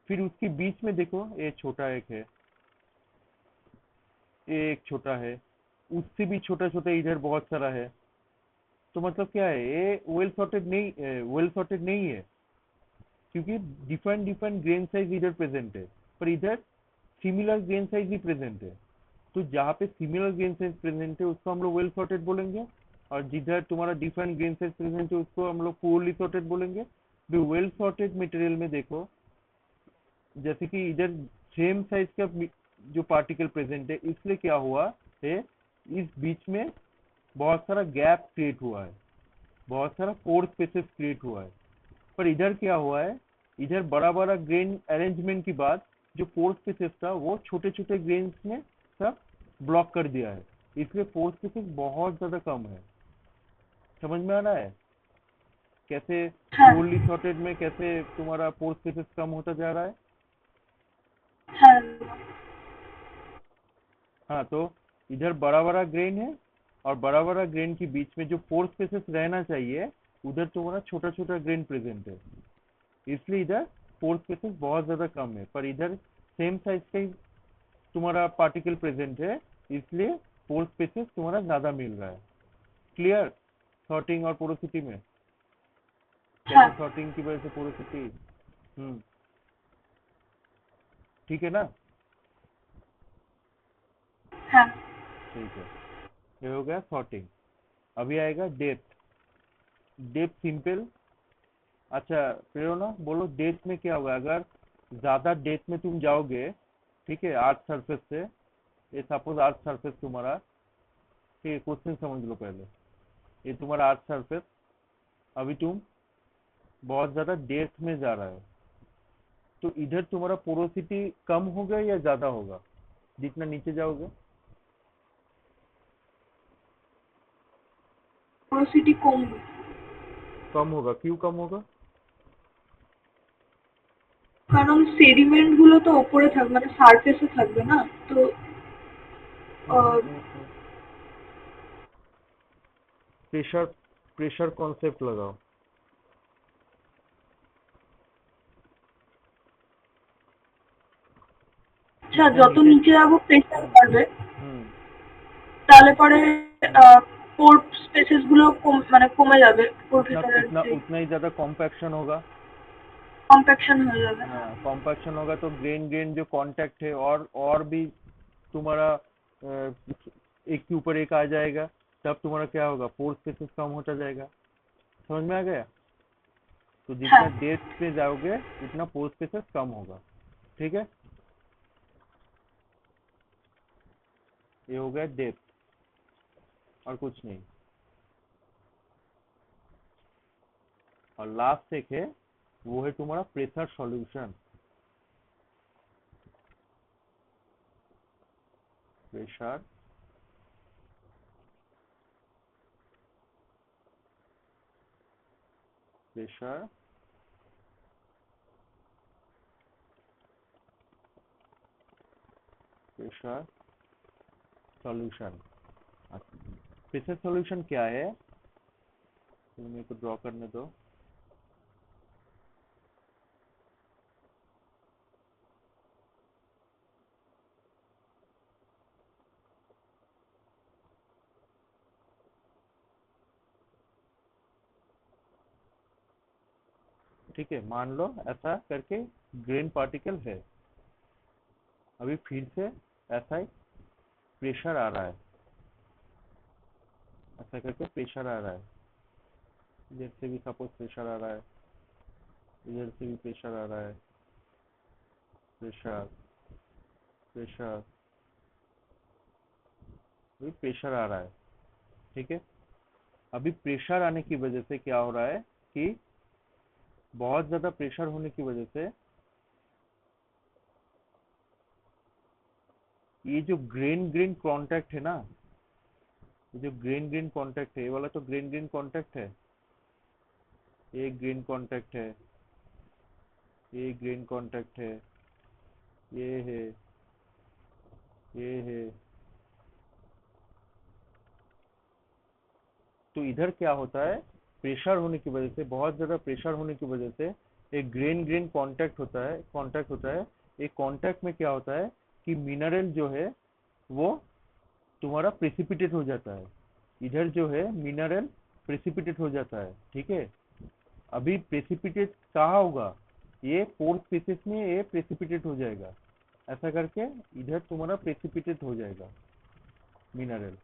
फिर उसके बीच में देखो, ये छोटा एक है, ये एक छोटा है, उससे भी छोटा छोटा इधर बहुत सारा है। तो मतलब क्या है, ये वेल सॉर्टेड नहीं है, क्योंकि डिफरेंट डिफरेंट ग्रेन साइज इधर प्रेजेंट है, पर इधर सिमिलर ग्रेन साइज भी प्रेजेंट है। तो जहाँ पे सिमिलर ग्रेन साइज प्रेजेंट है उसको हम लोग वेल सॉर्टेड बोलेंगे, और जिधर तुम्हारा डिफरेंट ग्रेन साइज प्रेजेंट है उसको हम लोग पुअरली सॉर्टेड बोलेंगे। भी वेल सॉर्टेड मटेरियल में देखो, जैसे कि इधर सेम साइज का जो पार्टिकल प्रेजेंट है, इसलिए क्या हुआ है, इस बीच में बहुत सारा गैप क्रिएट हुआ है, बहुत सारा पोर स्पेसेस क्रिएट हुआ है। पर इधर क्या हुआ है, इधर बड़ा बड़ा ग्रेन अरेंजमेंट के बाद जो पोर स्पेसेस था वो छोटे छोटे ग्रेन्स में सब ब्लॉक कर दिया है, इसलिए पोर स्पेसेस बहुत ज्यादा कम है। समझ में आ रहा है कैसे হ্যাঁ पोरली सॉर्टेड में कैसे तुम्हारा पोर स्पेसेस कम होता जा रहा है? হ্যাঁ हाँ, तो इधर बड़ा बड़ा ग्रेन है, और बड़ा बड़ा ग्रेन के बीच में जो पोर स्पेसेस रहना चाहिए उधर तुम्हारा छोटा छोटा ग्रेन प्रेजेंट है, इसलिए इधर पोर स्पेसेस बहुत ज्यादा कम है। पर इधर सेम साइज का ही तुम्हारा पार्टिकल प्रेजेंट है, इसलिए पोर स्पेसेस तुम्हारा ज्यादा मिल रहा है। क्लियर? सॉर्टिंग और पोरोसिटी में হ্যাঁ कैसे सॉर्टिंग की वजह से पोरोसिटी। ठीक है ना? হ্যাঁ ठीक है, ये हो गया सॉर्टिंग। अभी आएगा डेप्थ। Depth simple. अच्छा प्रेरणा, बोलो डेप्थ में क्या होगा अगर ज्यादा डेप्थ में तुम जाओगे। ठीक है, आर्थ सरफेस से, ये सपोज आर्थ सरफेस तुम्हारा, ठीक है, क्वेश्चन समझ लो पहले। ये तुम्हारा आर्थ सरफेस, अभी तुम बहुत ज्यादा डेप्थ में जा रहा है, तो इधर तुम्हारा पोरोसिटी कम होगा या ज्यादा होगा जितना नीचे जाओगे? পোরোসিটি কমবে। कम होगा, क्यों कम होगा? কারণ সেডিমেন্ট গুলো তো ওপরে থাকবে মানে সারফেসে থাকবে না তো আহ, प्रेशर प्रेशर कॉन्सेप्ट लगाओ। আচ্ছা जितना যত नीचे। নিচে যাবো প্রেসার हम्म। বাড়বে हम्म। তাহলে পরে हम्म। পোর স্পেসেস গুলো মানে কমে যাবে পোর उतना ভেতরের उतना যে। उतना ही ज्यादा कॉम्पैक्शन होगा। कॉम्पैक्शन हो जाएगा। हाँ कॉम्पैक्शन होगा तो ग्रेन ग्रेन जो कांटेक्ट है और भी तुम्हारा एक के ऊपर एक आ जाएगा, तब तुम्हारा क्या होगा, पोर स्पेसेस कम होता जाएगा। समझ में आ गया? तो हाँ। जितना डेप्थ पे जाओगे उतना पोर स्पेसेस कम होगा। ठीक है, ये हो गया डेप्थ, और कुछ नहीं। और लास्ट एक है, वो है तुम्हारा pressure solution. Pressure pressure pressure solution. Pressure solution क्या है, तो मेरे को ड्रॉ करने दो। ठीक है, मान लो ऐसा करके ग्रेन पार्टिकल है, अभी फिर से ऐसा ही प्रेशर आ रहा है, ऐसा करके प्रेशर आ रहा है, इधर से भी सपोज प्रेशर आ रहा है, इधर से भी प्रेशर आ रहा है, प्रेशर प्रेशर, अभी प्रेशर आ रहा है। ठीक है, अभी प्रेशर आने की वजह से क्या हो रहा है कि बहुत ज्यादा प्रेशर होने की वजह से ये जो ग्रेन ग्रेन कांटेक्ट है ना, ये जो ग्रेन ग्रेन कांटेक्ट है, ये वाला तो ग्रेन ग्रेन कांटेक्ट है, ये ग्रेन कांटेक्ट है, ये ग्रेन कांटेक्ट है, ये है, ये है। तो इधर क्या होता है, प्रेशर होने की वजह से, बहुत ज्यादा प्रेशर होने की वजह से एक ग्रेन ग्रेन कांटेक्ट होता है। एक कांटेक्ट में क्या होता है कि मिनरल जो है वो तुम्हारा प्रेसिपिटेट हो जाता है, इधर जो है मिनरल प्रेसिपिटेट हो जाता है। ठीक है, अभी प्रेसिपिटेट कहाँ होगा, ये पोर स्पेसिस में ये प्रेसिपिटेट हो जाएगा, ऐसा करके इधर तुम्हारा प्रेसिपिटेट हो जाएगा मिनरल।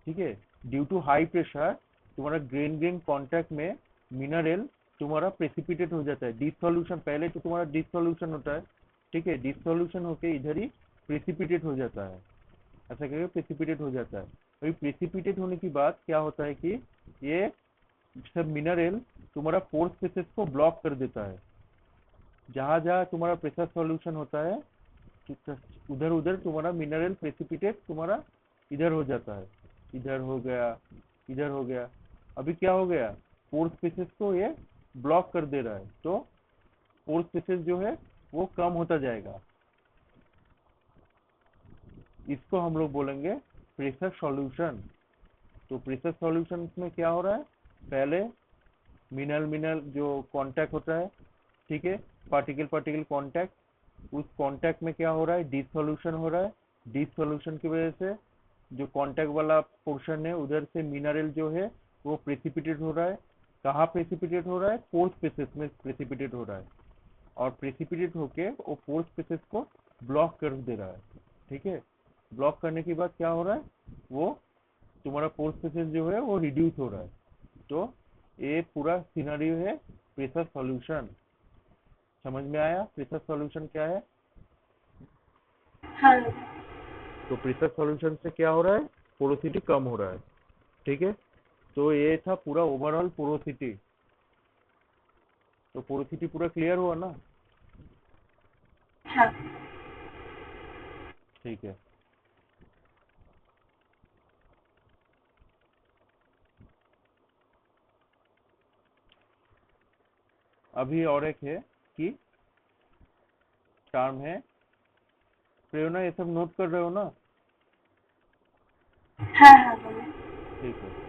ठीक है, ड्यू टू हाई प्रेशर तुम्हारा ग्रेन ग्रेन कांटेक्ट में मिनरल तुम्हारा प्रेसिपिटेट हो जाता है, डिसोल्यूशन, पहले तो तुम्हारा डिसोल्यूशन होता है। ठीक है, डिसोल्यूशन होके इधर ही प्रेसिपिटेट हो जाता है, ऐसा करके प्रेसिपिटेट हो जाता है। अभी प्रेसिपिटेट होने के बाद क्या होता है कि ये सब मिनरल तुम्हारा पोर स्पेसेस को ब्लॉक कर देता है, जहां जहां तुम्हारा प्रेशर सॉल्यूशन होता है उधर उधर तुम्हारा मिनरल प्रेसिपिटेट तुम्हारा इधर हो जाता है, इधर हो गया, इधर हो गया। अभी क्या हो गया, पोर स्पेसेस को ये ब्लॉक कर दे रहा है, तो पोर स्पेसेस जो है वो कम होता जाएगा। इसको हम लोग बोलेंगे प्रेशर सॉल्यूशन। तो प्रेशर सॉल्यूशन में क्या हो रहा है, पहले मिनरल मिनरल जो कांटेक्ट होता है, ठीक है, पार्टिकल पार्टिकल कांटेक्ट, उस कांटेक्ट में क्या हो रहा है, डिसोल्यूशन हो रहा है। डिसोल्यूशन की वजह से जो कांटेक्ट वाला पोर्शन है उधर से मिनरल जो है वो प्रेसिपिटेट हो रहा है। कहाँ प्रेसिपिटेट हो रहा है, पोर स्पेसेस में प्रेसिपिटेट हो रहा है, और प्रेसिपिटेट होके वो पोर स्पेसेस को ब्लॉक कर दे रहा है। ठीक है, ब्लॉक करने के बाद क्या हो रहा है, वो तुम्हारा पोर स्पेसेस जो है वो रिड्यूस हो रहा है। तो ये पूरा सिनेरियो है प्रेशर सॉल्यूशन। समझ में आया प्रेशर सॉल्यूशन क्या है? हाँ। तो प्रेशर सॉल्यूशन से क्या हो रहा है, पोरोसिटी कम हो रहा है। ठीक है, तो ये था पूरा ओवरऑल पोरोसिटी। तो पोरोसिटी पूरा क्लियर हुआ ना? हाँ। ठीक है, अभी और एक है कि टर्म है, प्रेरणा ये सब नोट कर रहे हो ना? हाँ। हाँ बोलो। ठीक है,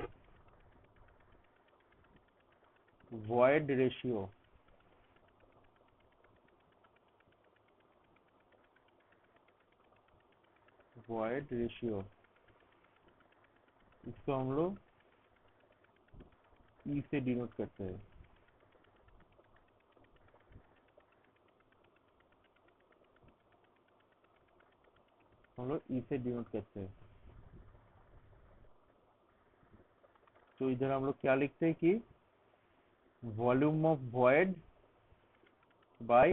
वॉइड रेशियो। वॉइड रेशियो, इसको हम लोग ई से डिनोट करते हैं। हम लोग ई से डिनोट करते हैं। तो इधर हम लोग क्या लिखते हैं कि volume of void bye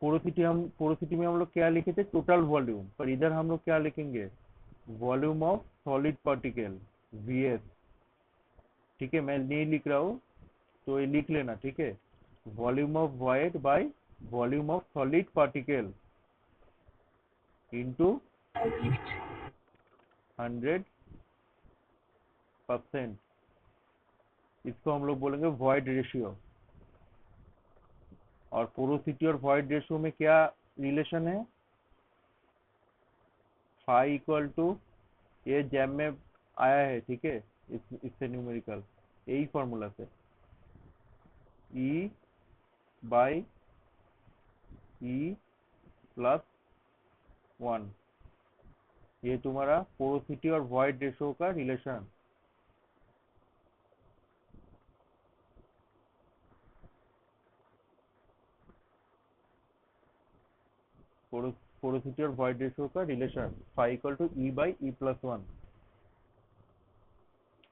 porosity में हम लोग क्या लिखे थे, टोटल वॉल्यूम, पर इधर हम लोग क्या लिखेंगे, volume of solid particle, VS. ठीक है, मैं नहीं लिख रहा हूँ तो ये लिख लेना, ठीक है। Volume of void by volume of solid particle into 100%। इसको हम लोग बोलेंगे वॉइड रेशियो। और पोरोसिटी और वॉइड रेशियो में क्या रिलेशन है, फाई इक्वल टू, ये जैम में आया है, ठीक है, इससे न्यूमेरिकल, यही फॉर्मूला से, ई बाई ई प्लस 1। ये तुम्हारा पोरोसिटी और वॉइड रेशियो का रिलेशन। पोरोसिटी और वॉइड रेशियो का relation phi equal to E by E plus 1।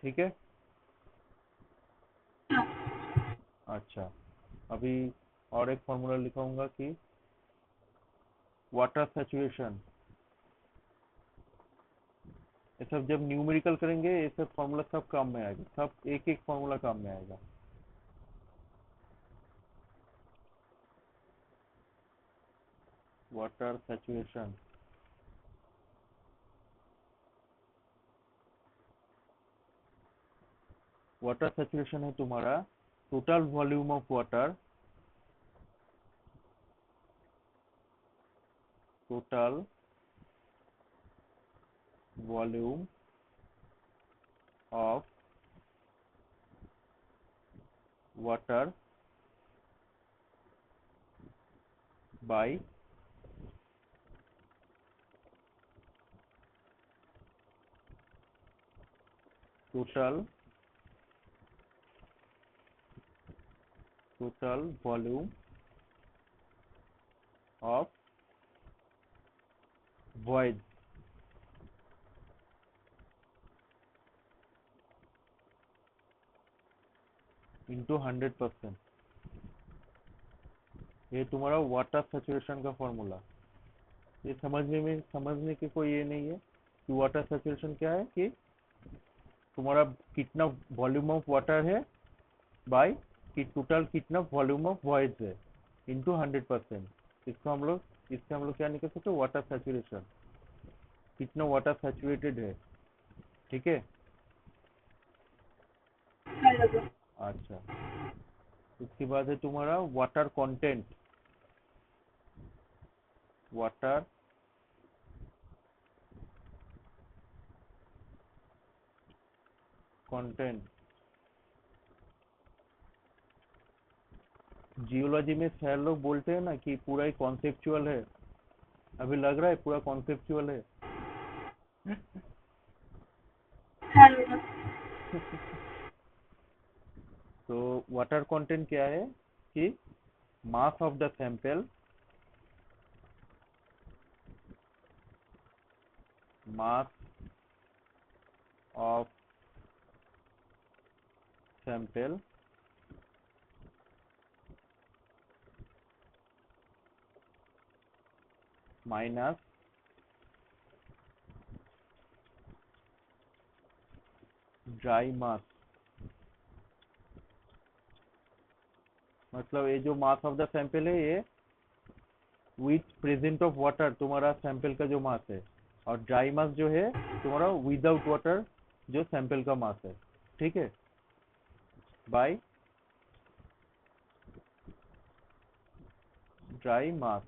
ठीक है। अच्छा, अभी और एक फॉर्मूला लिखाऊंगा कि वाटर सैचुरेशन। ये सब जब न्यूमेरिकल करेंगे ये सब फॉर्मूला सब काम में आएगा, सब एक एक फॉर्मूला काम में आएगा। वाटर सैचुरेशन, वाटर सैचुरेशन है तुम्हारा total volume of water, total volume of water by total volume of void into 100%। ये तुम्हारा वाटर सैचुरेशन का फॉर्मूला। ये समझने की कोई ये नहीं है कि वाटर सैचुरेशन क्या है, कि तुम्हारा कितना वॉल्यूम ऑफ वाटर है बाय कि टोटल कितना वॉल्यूम ऑफ वॉइड है इंटू 100%। इससे हम लोग क्या निकल सकते, वाटर सैचुरेशन, कितना वाटर सैचुरेटेड है। ठीक है। अच्छा, उसके बाद है तुम्हारा water content. Water content, geology में सर लोग बोलते हैं ना कि पूरा ही कॉन्सेप्चुअल है। अभी लग रहा है पूरा कॉन्सेप्चुअल है। तो वाटर कंटेंट क्या है कि mass of the sample, mass of sample minus dry मास। मतलब ये जो मास ऑफ द सैंपल है ये विथ प्रेजेंट ऑफ वाटर तुम्हारा सैंपल का जो मास है, और ड्राई मास जो है तुम्हारा विदाउट वाटर जो सैंपल का मास है। ठीक है, by dry mass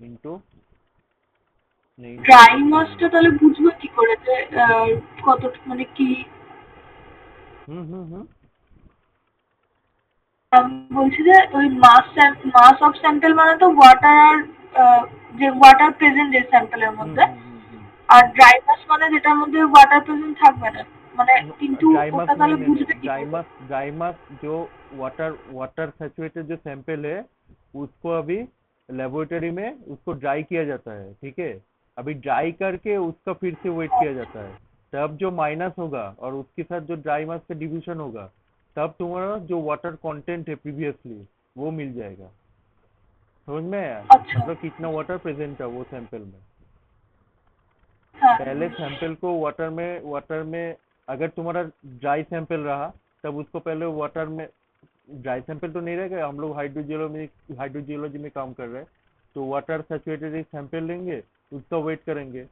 into dry মাসটা তাহলে বুঝবো কি করে যে কত মানে কি? হুম হুম হুম বলছি যে ওই মাস অফ স্যাম্পল মানে তো ওয়াটার আর যে ওয়াটার প্রেজেন্ট যে স্যাম্পলের হুম মধ্যে, হুম হুম হুম আর ড্রাই মাস মানে যেটার মধ্যে ওয়াটার প্রেজেন্ট থাকবে না। মানে কিন্তু ड्राई मास ওটা नहीं তাহলে लेने, বুঝবে কি করে? ड्राई मास जो वाटर वाटर सैचुरेटेड जो सैंपल है उसको अभी लेबोरेटरी में उसको ड्राई किया जाता है, ठीक है। अभी ड्राई करके उसका फिर से वेट किया जाता है, तब जो माइनस होगा और उसके साथ जो ड्राई मास का डिवीजन होगा, तब तुम्हारा जो वाटर कंटेंट है प्रीवियसली वो मिल जाएगा। समझ में आया? আচ্ছা। मतलब कितना वाटर प्रेजेंट है वो सैंपल में। হ্যাঁ। पहले सैंपल को वाटर में अगर तुम्हारा ड्राई सैंपल रहा, तब उसको पहले वाटर में, ड्राई सैंपल तो नहीं रहेगा, हम लोग हाइड्रोजियोलॉजी में काम कर रहे हैं, तो वाटर सैचुरेटेड एक सैंपल लेंगे, उसका वेट करेंगे,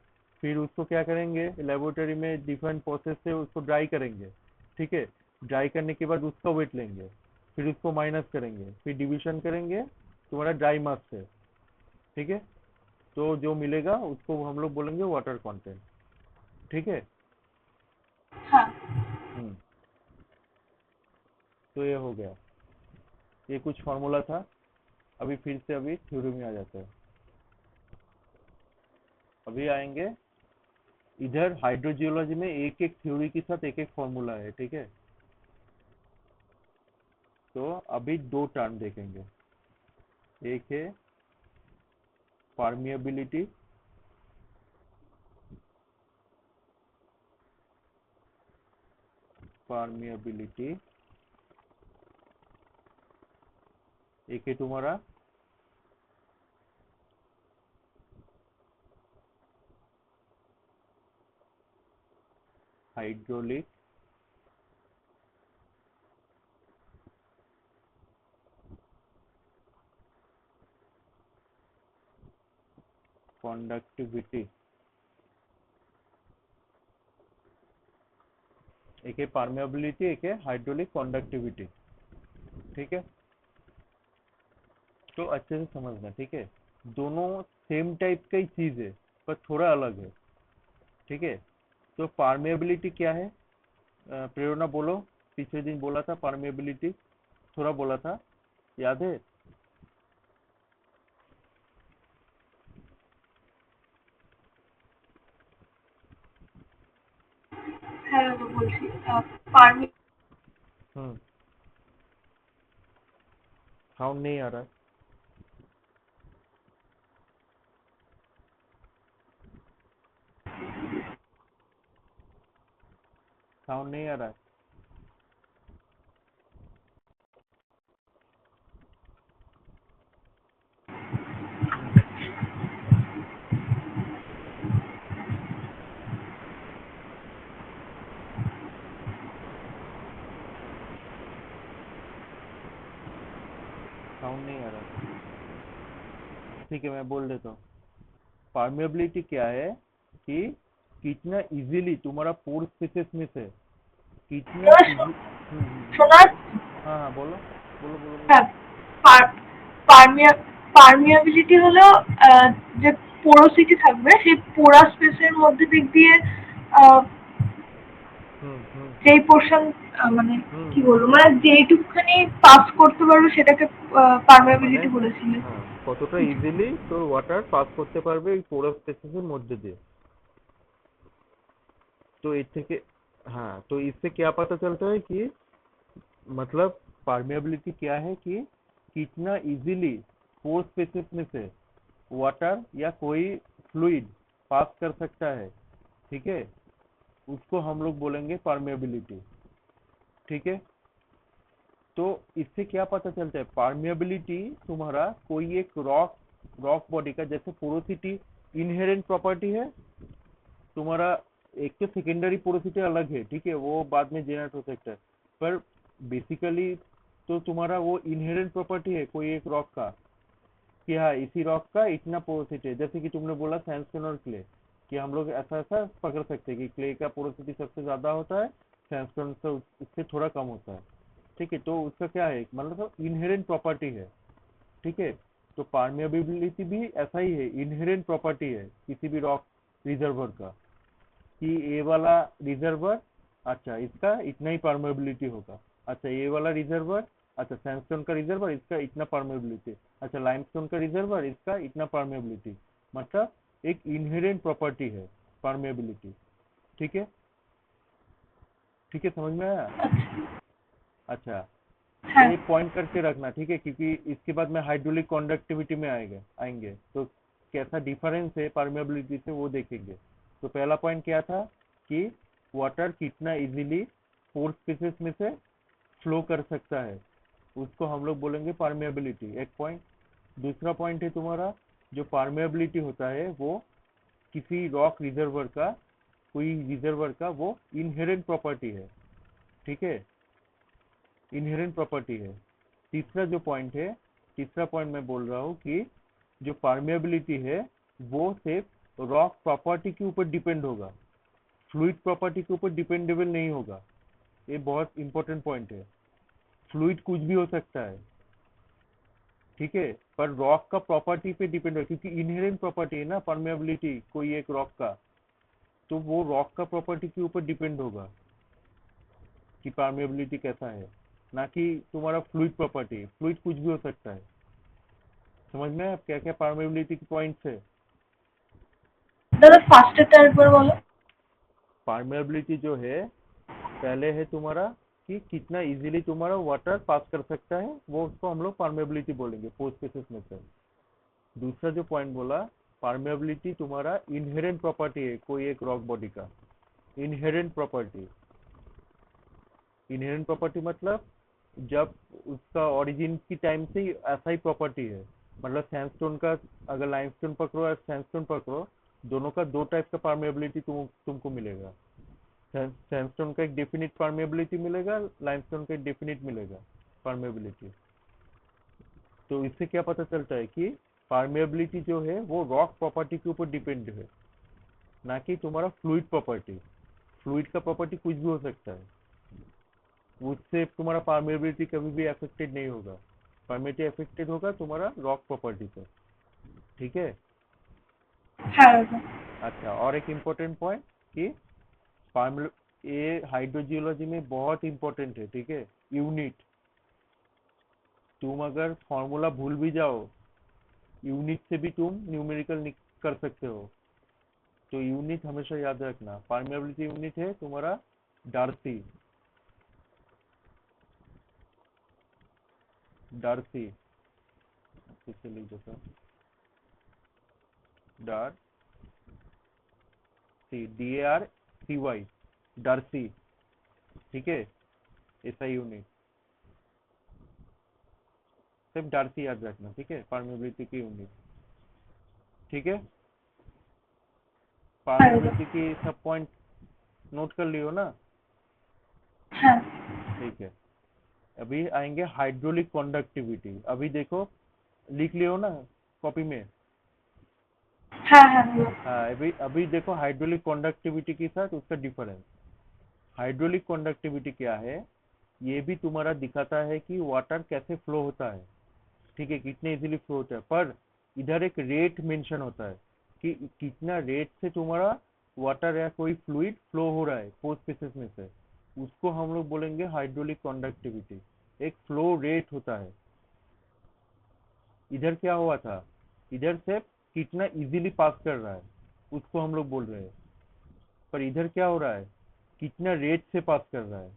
फिर उसको क्या करेंगे, लेबोरेटरी में डिफरेंट प्रोसेस से उसको ड्राई करेंगे, ठीक है। ड्राई करने के बाद उसका वेट लेंगे, फिर उसको माइनस करेंगे, फिर डिविजन करेंगे तुम्हारा ड्राई मास से, ठीक है। तो जो मिलेगा उसको हम लोग बोलेंगे वाटर कंटेंट, ठीक है। হ্যাঁ। हम्म। तो ये हो गया, ये कुछ फॉर्मूला था। अभी फिर से अभी थ्योरी में आ जाते हैं। अभी आएंगे इधर हाइड्रोजियोलॉजी में, एक एक थ्योरी के साथ एक एक फॉर्मूला है, ठीक है। तो अभी दो टर्म देखेंगे, एक है परमिएबिलिटी, परमिएबिलिटी, एक है तुम्हारा हाइड्रोलिक कंडक्टिविटी, एक है परमिएबिलिटी, एक है हाइड्रोलिक कंडक्टिविटी, ठीक है। तो अच्छे से समझना, ठीक है। दोनों सेम टाइप का ही चीज है, पर थोड़ा अलग है, ठीक है। तो परमेबिलिटी क्या है? प्रेरणा बोलो, पिछले दिन बोला था परमेबिलिटी, थोड़ा बोला था, याद है? হ্যাঁ দাদা বলছি। পারমি हम्म। साउंड नहीं आ रहा है। साउंड नहीं आ रहा है। हम्म। साउंड नहीं आ रहा है। ठीक है, मैं बोल देता हूँ। परमेबिलिटी क्या है कि कितना इजीली तुम्हारा पोर स्पेसेस में से कितना इजी। শোনা हाँ हाँ, बोलो बोलो बोलो बोलो। হ্যাঁ, পারমিয়াবিলিটি হলো যে পোরোসিটি থাকবে সেই পোরা স্পেসের মধ্যে দিক দিয়ে আহ, हम्म। যেই পোর্শন মানে কি हम्म। বলবো মানে যেইটুকুখানি পাস করতে পারবে সেটাকে মানে পারমিয়াবিলিটি বলেছিলেন। হ্যাঁ, কতটা ইজিলি তোর ওয়াটার পাস করতে পারবে এই পোরাস স্পেসেসের মধ্যে দিয়ে। तो इससे के हाँ, तो इससे क्या पता चलता है कि मतलब परमेबिलिटी क्या है कि कितना इजीली पोर स्पेसेस में से वाटर या कोई फ्लूइड पास कर सकता है, ठीक है। उसको हम लोग बोलेंगे परमेबिलिटी, ठीक है। तो इससे क्या पता चलता है, परमेबिलिटी तुम्हारा कोई एक रॉक रॉक बॉडी का, जैसे पोरोसिटी इनहेरेंट प्रॉपर्टी है तुम्हारा, एक तो सेकेंडरी पोरोसिटी अलग है, ठीक है, वो बाद में जनरेट हो सकता है, पर बेसिकली तो तुम्हारा वो इनहेरेंट प्रॉपर्टी है कोई एक रॉक का, कि हाँ इसी रॉक का इतना पोरोसिटी है। जैसे कि तुमने बोला सैंडस्टोन और क्ले, कि हम लोग ऐसा ऐसा पकड़ सकते हैं कि क्ले का पोरोसिटी सबसे ज्यादा होता है, सैंडस्टोन से उससे थोड़ा कम होता है, ठीक है। तो उसका क्या है, मतलब इनहेरेंट प्रॉपर्टी है, ठीक है। तो परमेबिलिटी भी ऐसा ही है, इनहेरेंट प्रॉपर्टी है किसी भी रॉक रिजर्वर का, कि ये वाला रिजर्वर, अच्छा इसका इतना ही परमेबिलिटी होगा, अच्छा ये वाला रिजर्वर, अच्छा सैंडस्टोन का रिजर्वर इसका इतना परमेबिलिटी, अच्छा लाइमस्टोन का रिजर्वर इसका इतना परमेबिलिटी, मतलब एक इनहेरेंट प्रॉपर्टी है परमेबिलिटी, ठीक है। ठीक है, समझ में आया? अच्छा। अच्छा, हाँ। ये पॉइंट करके रखना, ठीक है, क्योंकि इसके बाद में हाइड्रोलिक कंडक्टिविटी में आएंगे आएंगे तो कैसा डिफरेंस है परमेबिलिटी से वो देखेंगे। तो पहला पॉइंट क्या था कि वाटर कितना इजीली फोर स्पेसेस में से फ्लो कर सकता है, उसको हम लोग बोलेंगे परमेबिलिटी, एक पॉइंट। दूसरा पॉइंट है तुम्हारा, जो परमेबिलिटी होता है वो किसी रॉक रिजर्वर का, कोई रिजर्वर का वो इनहेरेंट प्रॉपर्टी है, ठीक है, इनहेरेंट प्रॉपर्टी है। तीसरा जो पॉइंट है, तीसरा पॉइंट मैं बोल रहा हूँ कि जो परमेबिलिटी है वो सिर्फ रॉक प्रॉपर्टी के ऊपर डिपेंड होगा, फ्लूइड प्रॉपर्टी के ऊपर डिपेंडेबल नहीं होगा। ये बहुत इंपॉर्टेंट पॉइंट है। फ्लूइड कुछ भी हो सकता है, ठीक है, पर रॉक का प्रॉपर्टी पे डिपेंड है, क्योंकि इनहेरेंट प्रॉपर्टी है ना परमेबिलिटी कोई एक रॉक का, तो वो रॉक का प्रॉपर्टी के ऊपर डिपेंड होगा कि परमेबिलिटी कैसा है, ना कि तुम्हारा फ्लूइड प्रॉपर्टी। फ्लूइड कुछ भी हो सकता है। समझ में आप क्या क्या परमेबिलिटी के पॉइंट्स है? दादा फास्ट टाइम पर बोलो। परमेबिलिटी जो है, पहले है तुम्हारा कि कितना इजीली तुम्हारा वाटर पास कर सकता है, वो उसको हम लोग परमेबिलिटी बोलेंगे पोस्ट स्पेसिस में से। दूसरा जो पॉइंट बोला, परमेबिलिटी तुम्हारा इनहेरेंट प्रॉपर्टी है कोई एक रॉक बॉडी का, इनहेरेंट प्रॉपर्टी। इनहेरेंट प्रॉपर्टी मतलब जब उसका ओरिजिन की टाइम से ही ऐसा ही प्रॉपर्टी है। मतलब सैंडस्टोन का, अगर लाइमस्टोन पकड़ो या सैंडस्टोन पकड़ो, दोनों का दो टाइप का परमेबिलिटी तुमको मिलेगा। सैंडस्टोन का एक डेफिनिट परमेबिलिटी मिलेगा, लाइमस्टोन का एक डेफिनिट मिलेगा परमेबिलिटी। तो इससे क्या पता चलता है कि परमेबिलिटी जो है वो रॉक प्रॉपर्टी के ऊपर डिपेंड है, ना कि तुम्हारा फ्लूइड प्रॉपर्टी। फ्लूइड का प्रॉपर्टी कुछ भी हो सकता है, उससे तुम्हारा परमेबिलिटी कभी भी अफेक्टेड नहीं होगा। परमेबिलिटी अफेक्टेड होगा तुम्हारा रॉक प्रॉपर्टी से, ठीक है। हाँ दादा। अच्छा, और एक इम्पोर्टेंट पॉइंट कि फार्मूला, ये हाइड्रोजियोलॉजी में बहुत इंपॉर्टेंट है, ठीक है, यूनिट। तुम अगर फॉर्मूला भूल भी जाओ, यूनिट से भी तुम न्यूमेरिकल कर सकते हो। तो यूनिट हमेशा याद रखना। परमेबिलिटी यूनिट है तुम्हारा डार्सी, डार्सी, किससे लिख देता, डार सी, DARCY, डार्सी, ठीक है, ऐसा यूनिट। सिर्फ डार्सी याद रखना, ठीक है, परमेबिलिटी की यूनिट, ठीक है। हाँ दादा। परमेबिलिटी की सब पॉइंट नोट कर लियो ना? हाँ। ठीक है। अभी आएंगे हाइड्रोलिक कंडक्टिविटी। अभी देखो, लिख लियो ना कॉपी में? हाँ हाँ दादा। हाँ, अभी अभी देखो हाइड्रोलिक कंडक्टिविटी के साथ उसका डिफरेंस। हाइड्रोलिक कंडक्टिविटी क्या है, ये भी तुम्हारा दिखाता है कि वाटर कैसे फ्लो होता है, ठीक है, कितने इजीली फ्लो होता है, पर इधर एक रेट मेंशन होता है कि कितना रेट से तुम्हारा वाटर या कोई फ्लूइड फ्लो हो रहा है फोर स्पेसेस में से, उसको हम लोग बोलेंगे हाइड्रोलिक कंडक्टिविटी। एक फ्लो रेट होता है। इधर क्या हुआ था, इधर से कितना इजीली पास कर रहा है उसको हम लोग बोल रहे हैं, पर इधर क्या हो रहा है, कितना रेट से पास कर रहा है,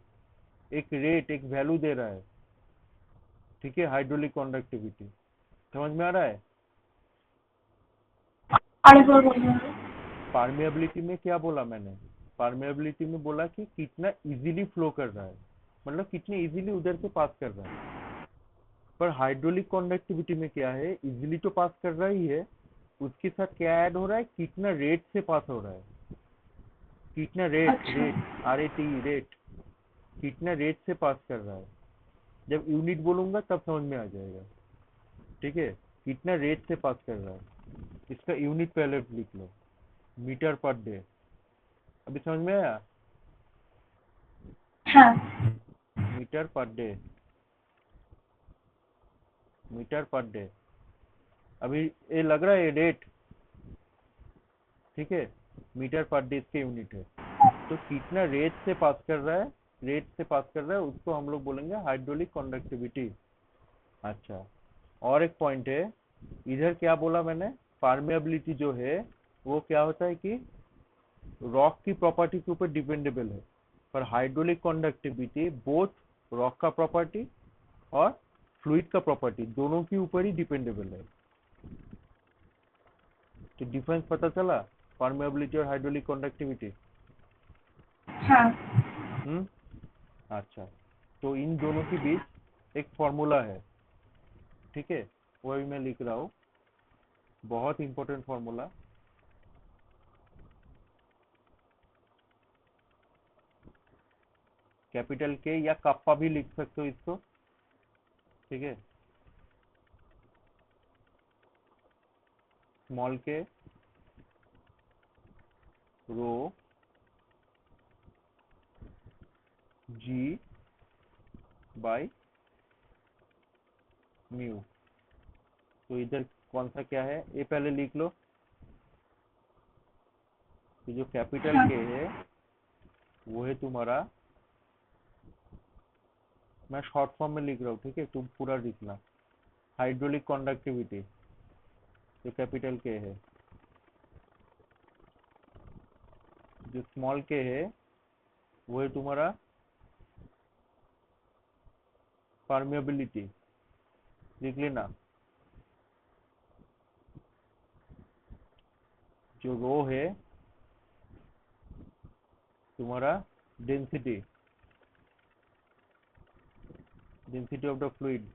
एक रेट, एक वैल्यू दे रहा है, ठीक है, हाइड्रोलिक कंडक्टिविटी। समझ में आ रहा है? अरे बार बोलो। परमेबिलिटी में क्या बोला मैंने, परमेबिलिटी में बोला कि कितना इजीली फ्लो कर रहा है, मतलब कितने इजीली उधर से पास कर रहा है। पर हाइड्रोलिक कंडक्टिविटी में क्या है, इजीली तो पास कर रहा ही है, उसके साथ क्या ऐड हो रहा है, कितना रेट से पास हो रहा है, कितना रेट, अच्छा। रेट, RAT, रेट, कितना रेट से पास कर रहा है। जब यूनिट बोलूंगा तब समझ में आ जाएगा, ठीक है, कितना रेट से पास कर रहा है, इसका यूनिट पहले लिख लो, मीटर पर डे। अभी समझ में आया? हाँ। Metre per day, metre per day. अभी ये लग रहा है रेट, ठीक है, मीटर पर डे इसके यूनिट है। तो कितना रेट से पास कर रहा है, रेट से पास कर रहा है, उसको हम लोग बोलेंगे हाइड्रोलिक कंडक्टिविटी। अच्छा, और एक पॉइंट है, इधर क्या बोला मैंने, परमेबिलिटी जो है वो क्या होता है कि रॉक की प्रॉपर्टी के ऊपर डिपेंडेबल है, पर हाइड्रोलिक कंडक्टिविटी बोथ रॉक का प्रॉपर्टी और फ्लूइड का प्रॉपर्टी दोनों के ऊपर ही डिपेंडेबल है। तो डिफरेंस पता चला परमेबिलिटी और हाइड्रोलिक कंडक्टिविटी। हाँ। अच्छा, तो इन दोनों के बीच एक फॉर्मूला है, ठीक है, वो अभी मैं लिख रहा हूँ, बहुत इंपॉर्टेंट फॉर्मूला। कैपिटल के या कप्पा भी लिख सकते हो इसको, ठीक है, स्मॉल के रो जी बाय म्यू। तो इधर कौन सा क्या है ये पहले लिख लो। तो जो कैपिटल के है वो है तुम्हारा, मैं शॉर्ट फॉर्म में लिख रहा हूँ, ठीक है, तुम पूरा लिखना। हाइड्रोलिक कंडक्टिविटी जो कैपिटल के है, जो स्मॉल के है वो है तुम्हारा परमेबिलिटी, लिख लेना। जो रो है तुम्हारा density, density of the fluid.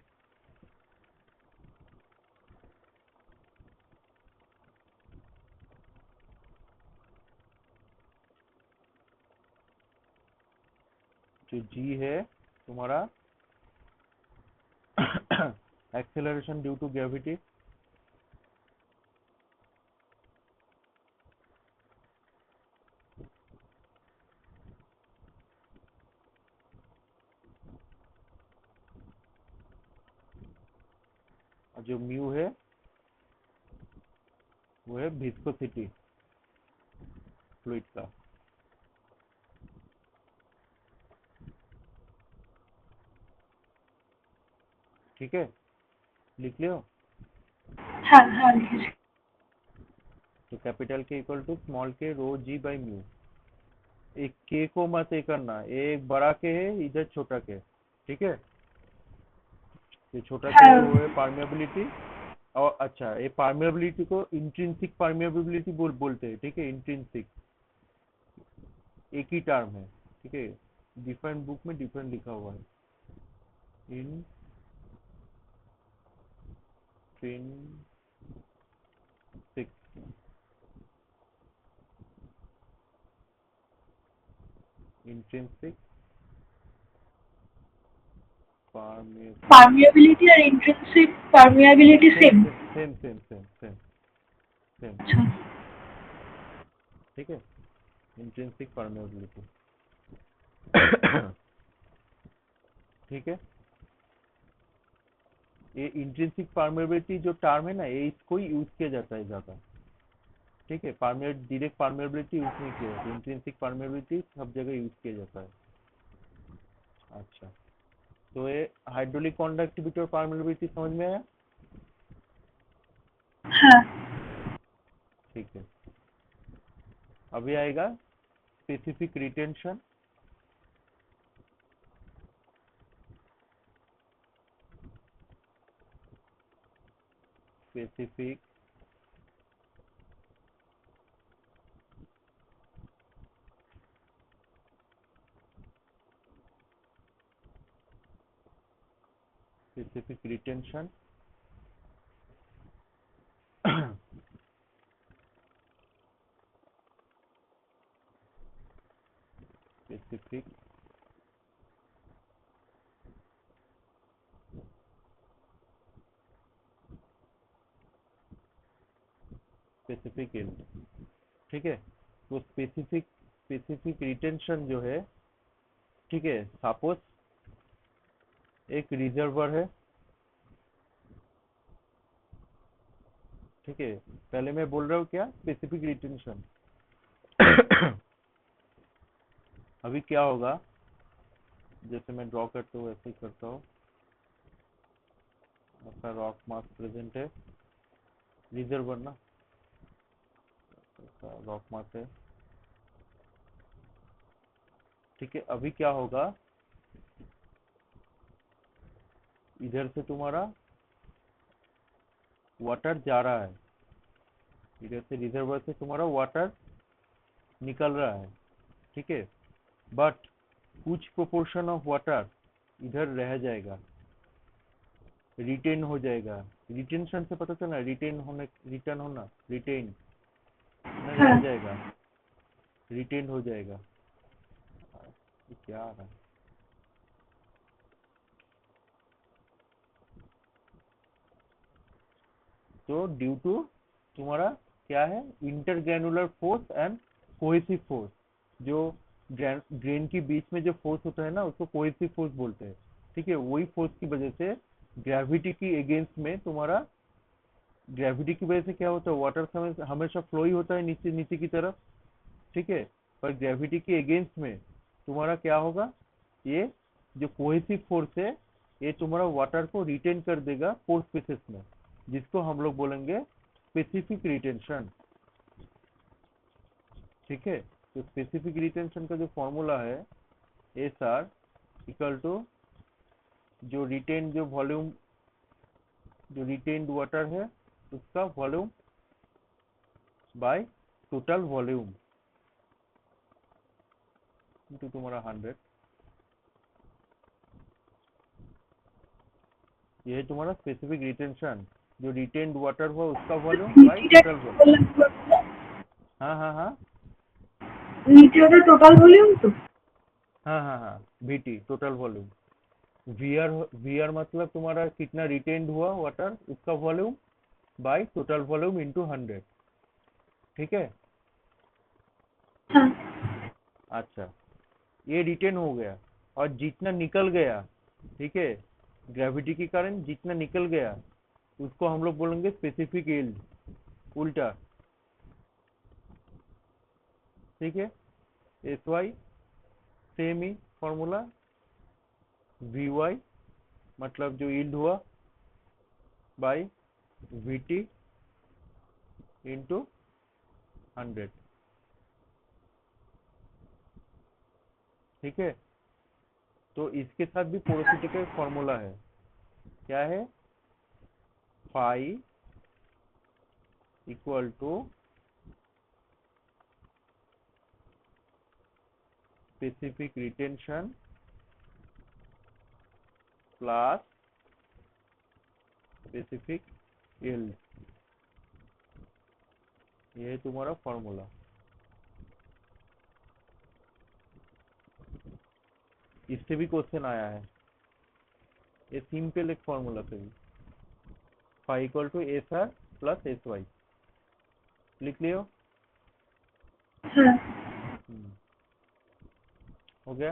जो जी है तुम्हारा एक्सेलरेशन ड्यू टू ग्रेविटी। और जो म्यू है वो है विस्कोसिटी फ्लूइड का। ठीक है, लिख लियो। हाँ हाँ लिखिए। तो कैपिटल के इक्वल टू स्मॉल के रो जी बाई म्यू। एक के को मत ये करना, एक बड़ा के है इधर छोटा के, ठीक है। ये छोटा के है वो है हाँ परमेबिलिटी। और अच्छा, ये परमेबिलिटी को इंट्रिंसिक परमेबिलिटी बोलते हैं, ठीक है, इंट्रिंसिक एक ही टर्म है, ठीक है, डिफरेंट बुक में डिफरेंट लिखा हुआ है। इंट्रिंसिक, इंट्रिंसिक परमिएबिलिटी और intrinsic permeability same same. Same same same same same, अच्छा। ठीक है, इंट्रिंसिक परमेबिलिटी। ठीक है, ये इंट्रिंसिक परमेबिलिटी जो टर्म है ना, ये इसको ही यूज किया जाता है ज्यादा, ठीक है। परमेबिलिटी डायरेक्ट परमेबिलिटी यूज नहीं किया जाता, इंट्रिंसिक परमेबिलिटी सब जगह यूज किया जाता है। अच्छा, तो ये हाइड्रोलिक कंडक्टिविटी और परमेबिलिटी समझ में आया। हाँ ठीक है, अभी आएगा specific retention. Specific specific retention. Specific specific yield, ठीक है। तो स्पेसिफिक स्पेसिफिक रिटेंशन जो है, ठीक है, सपोज एक रिजर्वर है, ठीक है। पहले मैं बोल रहा हूँ क्या स्पेसिफिक रिटेंशन। अभी क्या होगा, जैसे मैं ड्रॉ करता हूँ वैसे ही करता हूँ। ऐसा रॉक मास प्रेजेंट है, रिजर्वर ना, ऐसा रॉक मास है, ठीक है, अभी क्या होगा, इधर से तुम्हारा वाटर जा रहा है, इधर से रिजर्वर से तुम्हारा वाटर निकल रहा है, ठीक है, बट कुछ प्रोपोर्शन ऑफ वाटर इधर रह जाएगा, रिटेन हो जाएगा। रिटेंशन से पता चला, रिटेन होने, रिटर्न होना, रिटेन ना, रह हाँ। जाएगा, रिटेन हो जाएगा। ये क्या आ रहा है? तो ड्यू टू तुम्हारा क्या है, intergranular force and cohesive force, जो ग्रेन के बीच में जो फोर्स होता है ना, उसको कोहेसिव फोर्स बोलते हैं, ठीक है, वही फोर्स की वजह से ग्रेविटी की अगेंस्ट में तुम्हारा, ग्रेविटी की वजह से क्या होता है, वाटर हमेशा फ्लो ही होता है नीचे नीचे की तरफ, ठीक है, पर ग्रेविटी के अगेंस्ट में तुम्हारा क्या होगा, ये जो कोहेसिव फोर्स है, ये तुम्हारा वाटर को रिटेन कर देगा पोर स्पेसेस में, जिसको हम लोग बोलेंगे स्पेसिफिक रिटेंशन, ठीक है। तो स्पेसिफिक रिटेंशन का जो फॉर्मूला है, एस आर इक्वल टू जो रिटेन, जो वॉल्यूम, जो रिटेन्ड वाटर है उसका volume by total volume into तुम्हारा 100, ये है तुम्हारा स्पेसिफिक रिटेंशन, जो रिटेन्ड वाटर हुआ उसका वॉल्यूम बाय नीचे टोटल वॉल्यूम। हाँ हाँ हाँ नीचे ওটা টোটাল ভলিউম তো। हाँ हाँ हाँ, VT total volume, VR, VR मतलब तुम्हारा कितना रिटेन्ड हुआ वाटर उसका volume by total volume into 100, ठीक है। हाँ। अच्छा, ये रिटेन हो गया, और जितना निकल गया, ठीक है, ग्रेविटी के कारण जितना निकल गया उसको हम लोग बोलेंगे स्पेसिफिक यील्ड, उल्टा, ठीक है। एस वाई सेम ही फॉर्मूला, वी वाई मतलब जो यील्ड हुआ बाय वी टी इंटू 100, ठीक है। तो इसके साथ भी पोरोसिटी का एक फॉर्मूला है, क्या है, phi equal to specific retention plus specific yield, ये है तुम्हारा फॉर्मूला। इससे भी क्वेश्चन आया है, ये सिंपल एक फॉर्मूला से भी, phi equal to S R plus S Y, लिख लियो। हाँ। हो गया,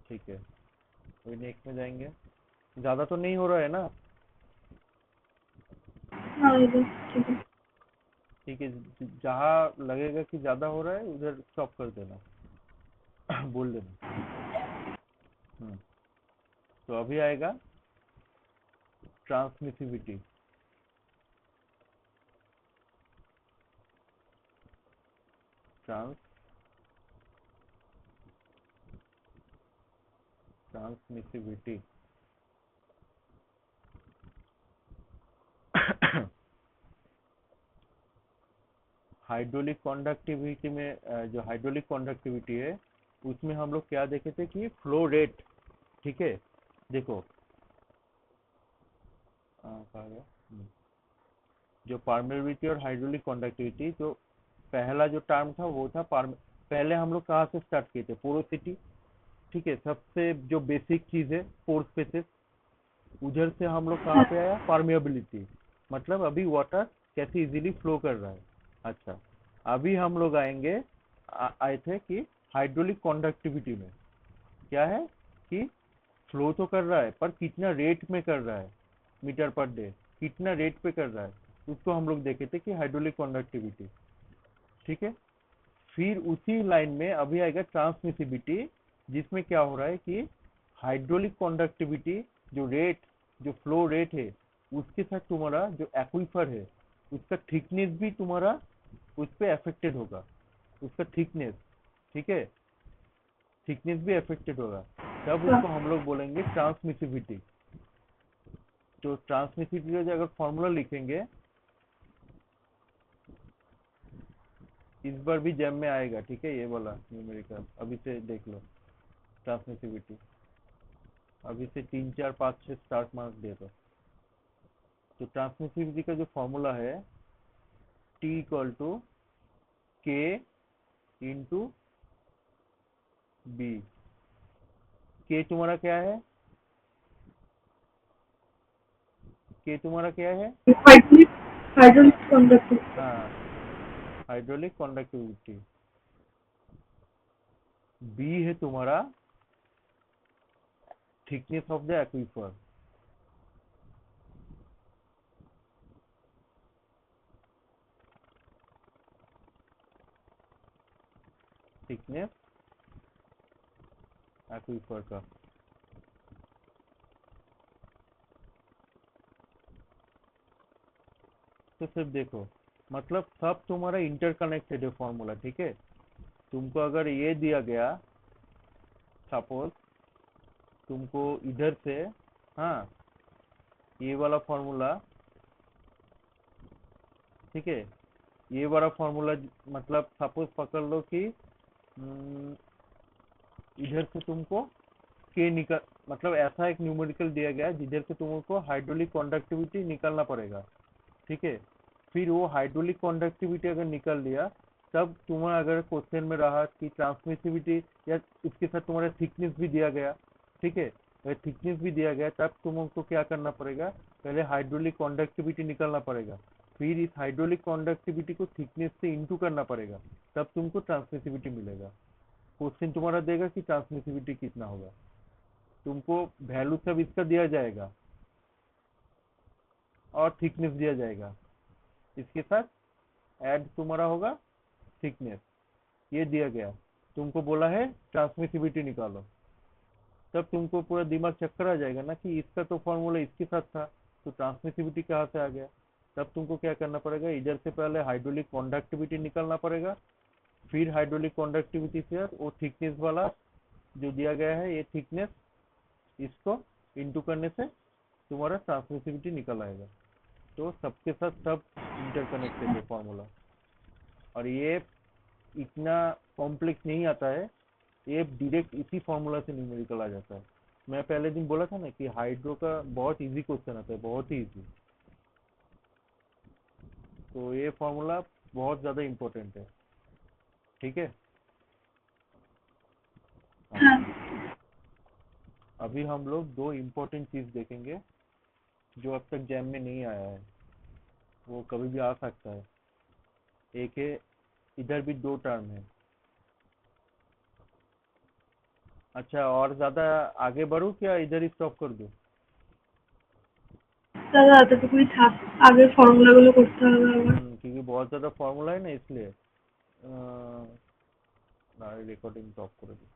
ठीक है, अभी नेक्स्ट में जाएंगे। ज़्यादा तो नहीं हो रहा है ना? हाँ ये ठीक है। ठीक है, जहाँ लगेगा कि ज़्यादा हो रहा है उधर स्टॉप कर देना बोल देना। तो अभी आएगा ट्रांसमिसिविटी, ट्रांसमिसिविटी हाइड्रोलिक कंडक्टिविटी में जो हाइड्रोलिक कंडक्टिविटी है उसमें हम लोग क्या देखे थे कि फ्लो रेट, ठीक है, देखो कहाँ गया? जो परमेबिलिटी और हाइड्रोलिक कंडक्टिविटी, जो पहला जो टर्म था वो था पहले हम लोग कहाँ से स्टार्ट किए थे, पोरोसिटी, ठीक है, सबसे जो बेसिक चीज है पोर स्पेसेस, उधर से हम लोग कहाँ पे आया, परमिएबिलिटी, मतलब अभी वाटर कैसे इजीली फ्लो कर रहा है। अच्छा, अभी हम लोग आएंगे, आए थे कि हाइड्रोलिक कंडक्टिविटी में क्या है कि फ्लो तो कर रहा है पर कितना रेट में कर रहा है, मीटर पर डे कितना रेट पे कर रहा है, उसको हम लोग देखे थे कि हाइड्रोलिक कंडक्टिविटी, ठीक है। फिर उसी लाइन में अभी आएगा ट्रांसमिसिबिलिटी, जिसमें क्या हो रहा है कि हाइड्रोलिक कंडक्टिविटी जो रेट, जो फ्लो रेट है उसके साथ तुम्हारा जो एक्वीफर है उसका थिकनेस भी तुम्हारा उस पर अफेक्टेड होगा, उसका थिकनेस, ठीक है। थिकनेस भी अफेक्टेड होगा, तब हाँ। उसको हम लोग बोलेंगे ट्रांसमिसिविटी। तो ट्रांसमिसिविटी का जो अगर फॉर्मूला लिखेंगे, इस बार भी जैम में आएगा, ठीक है, ये वाला न्यूमेरिकल अभी से देख लो। ट्रांसमिसिविटी अभी से 3 4 5 6 स्टार्ट मार्क दे दो। तो ट्रांसमिसिविटी का जो फॉर्मूला है, टी इक्वल टू के इंटू बी। के तुम्हारा क्या है? के तुम्हारा क्या है? हाइड्रोलिक हाँ, हाइड्रोलिक कंडक्टिविटी। हाँ, हाइड्रोलिक कंडक्टिविटी। बी है तुम्हारा thickness of the aquifer. Thickness aquifer का। तो सिर्फ देखो, मतलब सब तुम्हारा इंटरकनेक्टेड है फॉर्मूला, ठीक है। तुमको अगर ये दिया गया, सपोज तुमको इधर से, हाँ, ये वाला फॉर्मूला, ठीक है, ये वाला फॉर्मूला, मतलब सपोज पकड़ लो कि इधर से तुमको के निकल, मतलब ऐसा एक न्यूमेरिकल दिया गया है जिधर से तुमको हाइड्रोलिक कंडक्टिविटी निकालना पड़ेगा, ठीक है। फिर वो हाइड्रोलिक कंडक्टिविटी अगर निकल लिया, तब तुम्हारा अगर क्वेश्चन में रहा कि ट्रांसमिसिविटी या इसके साथ तुम्हारा थिकनेस भी दिया गया, ठीक है, अगर थिकनेस भी दिया गया तब तुमको क्या करना पड़ेगा, पहले हाइड्रोलिक कंडक्टिविटी निकालना पड़ेगा, फिर इस हाइड्रोलिक कंडक्टिविटी को थिकनेस से इंटू करना पड़ेगा, तब तुमको ट्रांसमिसिविटी मिलेगा। क्वेश्चन तुम्हारा देगा कि ट्रांसमिसिविटी कितना होगा, तुमको वैल्यू सब इसका दिया जाएगा और थिकनेस दिया जाएगा, इसके साथ ऐड तुम्हारा होगा थिकनेस, ये दिया गया, तुमको बोला है ट्रांसमिसिविटी निकालो, तब तुमको पूरा दिमाग चक्कर आ जाएगा ना कि इसका तो फॉर्मूला इसके साथ था, तो ट्रांसमिसिविटी कहाँ से आ गया। तब तुमको क्या करना पड़ेगा, इधर से पहले हाइड्रोलिक कंडक्टिविटी निकालना पड़ेगा, फिर हाइड्रोलिक कंडक्टिविटी से वो थिकनेस वाला जो दिया गया है, ये थिकनेस, इसको इंटू करने से तुम्हारा ट्रांसमिसिविटी निकल आएगा। तो सबके साथ सब इंटरकनेक्टेड है फॉर्मूला, और ये इतना कॉम्प्लेक्स नहीं आता है, ये डायरेक्ट इसी फॉर्मूला से न्यूमेरिकल आ जाता है। मैं पहले दिन बोला था ना कि हाइड्रो का बहुत इजी क्वेश्चन आता है, बहुत ही इजी। तो ये फॉर्मूला बहुत ज़्यादा इम्पोर्टेंट है, ठीक है। हाँ, हाँ। अभी हम लोग दो इम्पोर्टेंट चीज़ देखेंगे जो अब तक जैम में नहीं आया है, वो कभी भी आ सकता है। एक है, इधर भी दो टर्म है। अच्छा, और ज़्यादा आगे बढ़ूँ क्या इधर ही स्टॉप कर दूँ? দাদা এতটুকুই থাক, আগের ফর্মুলাগুলো করতে হবে আবার। क्योंकि बहुत ज़्यादा फॉर्मूला है ना, इसलिए रिकॉर्डिंग स्टॉप कर दूँ।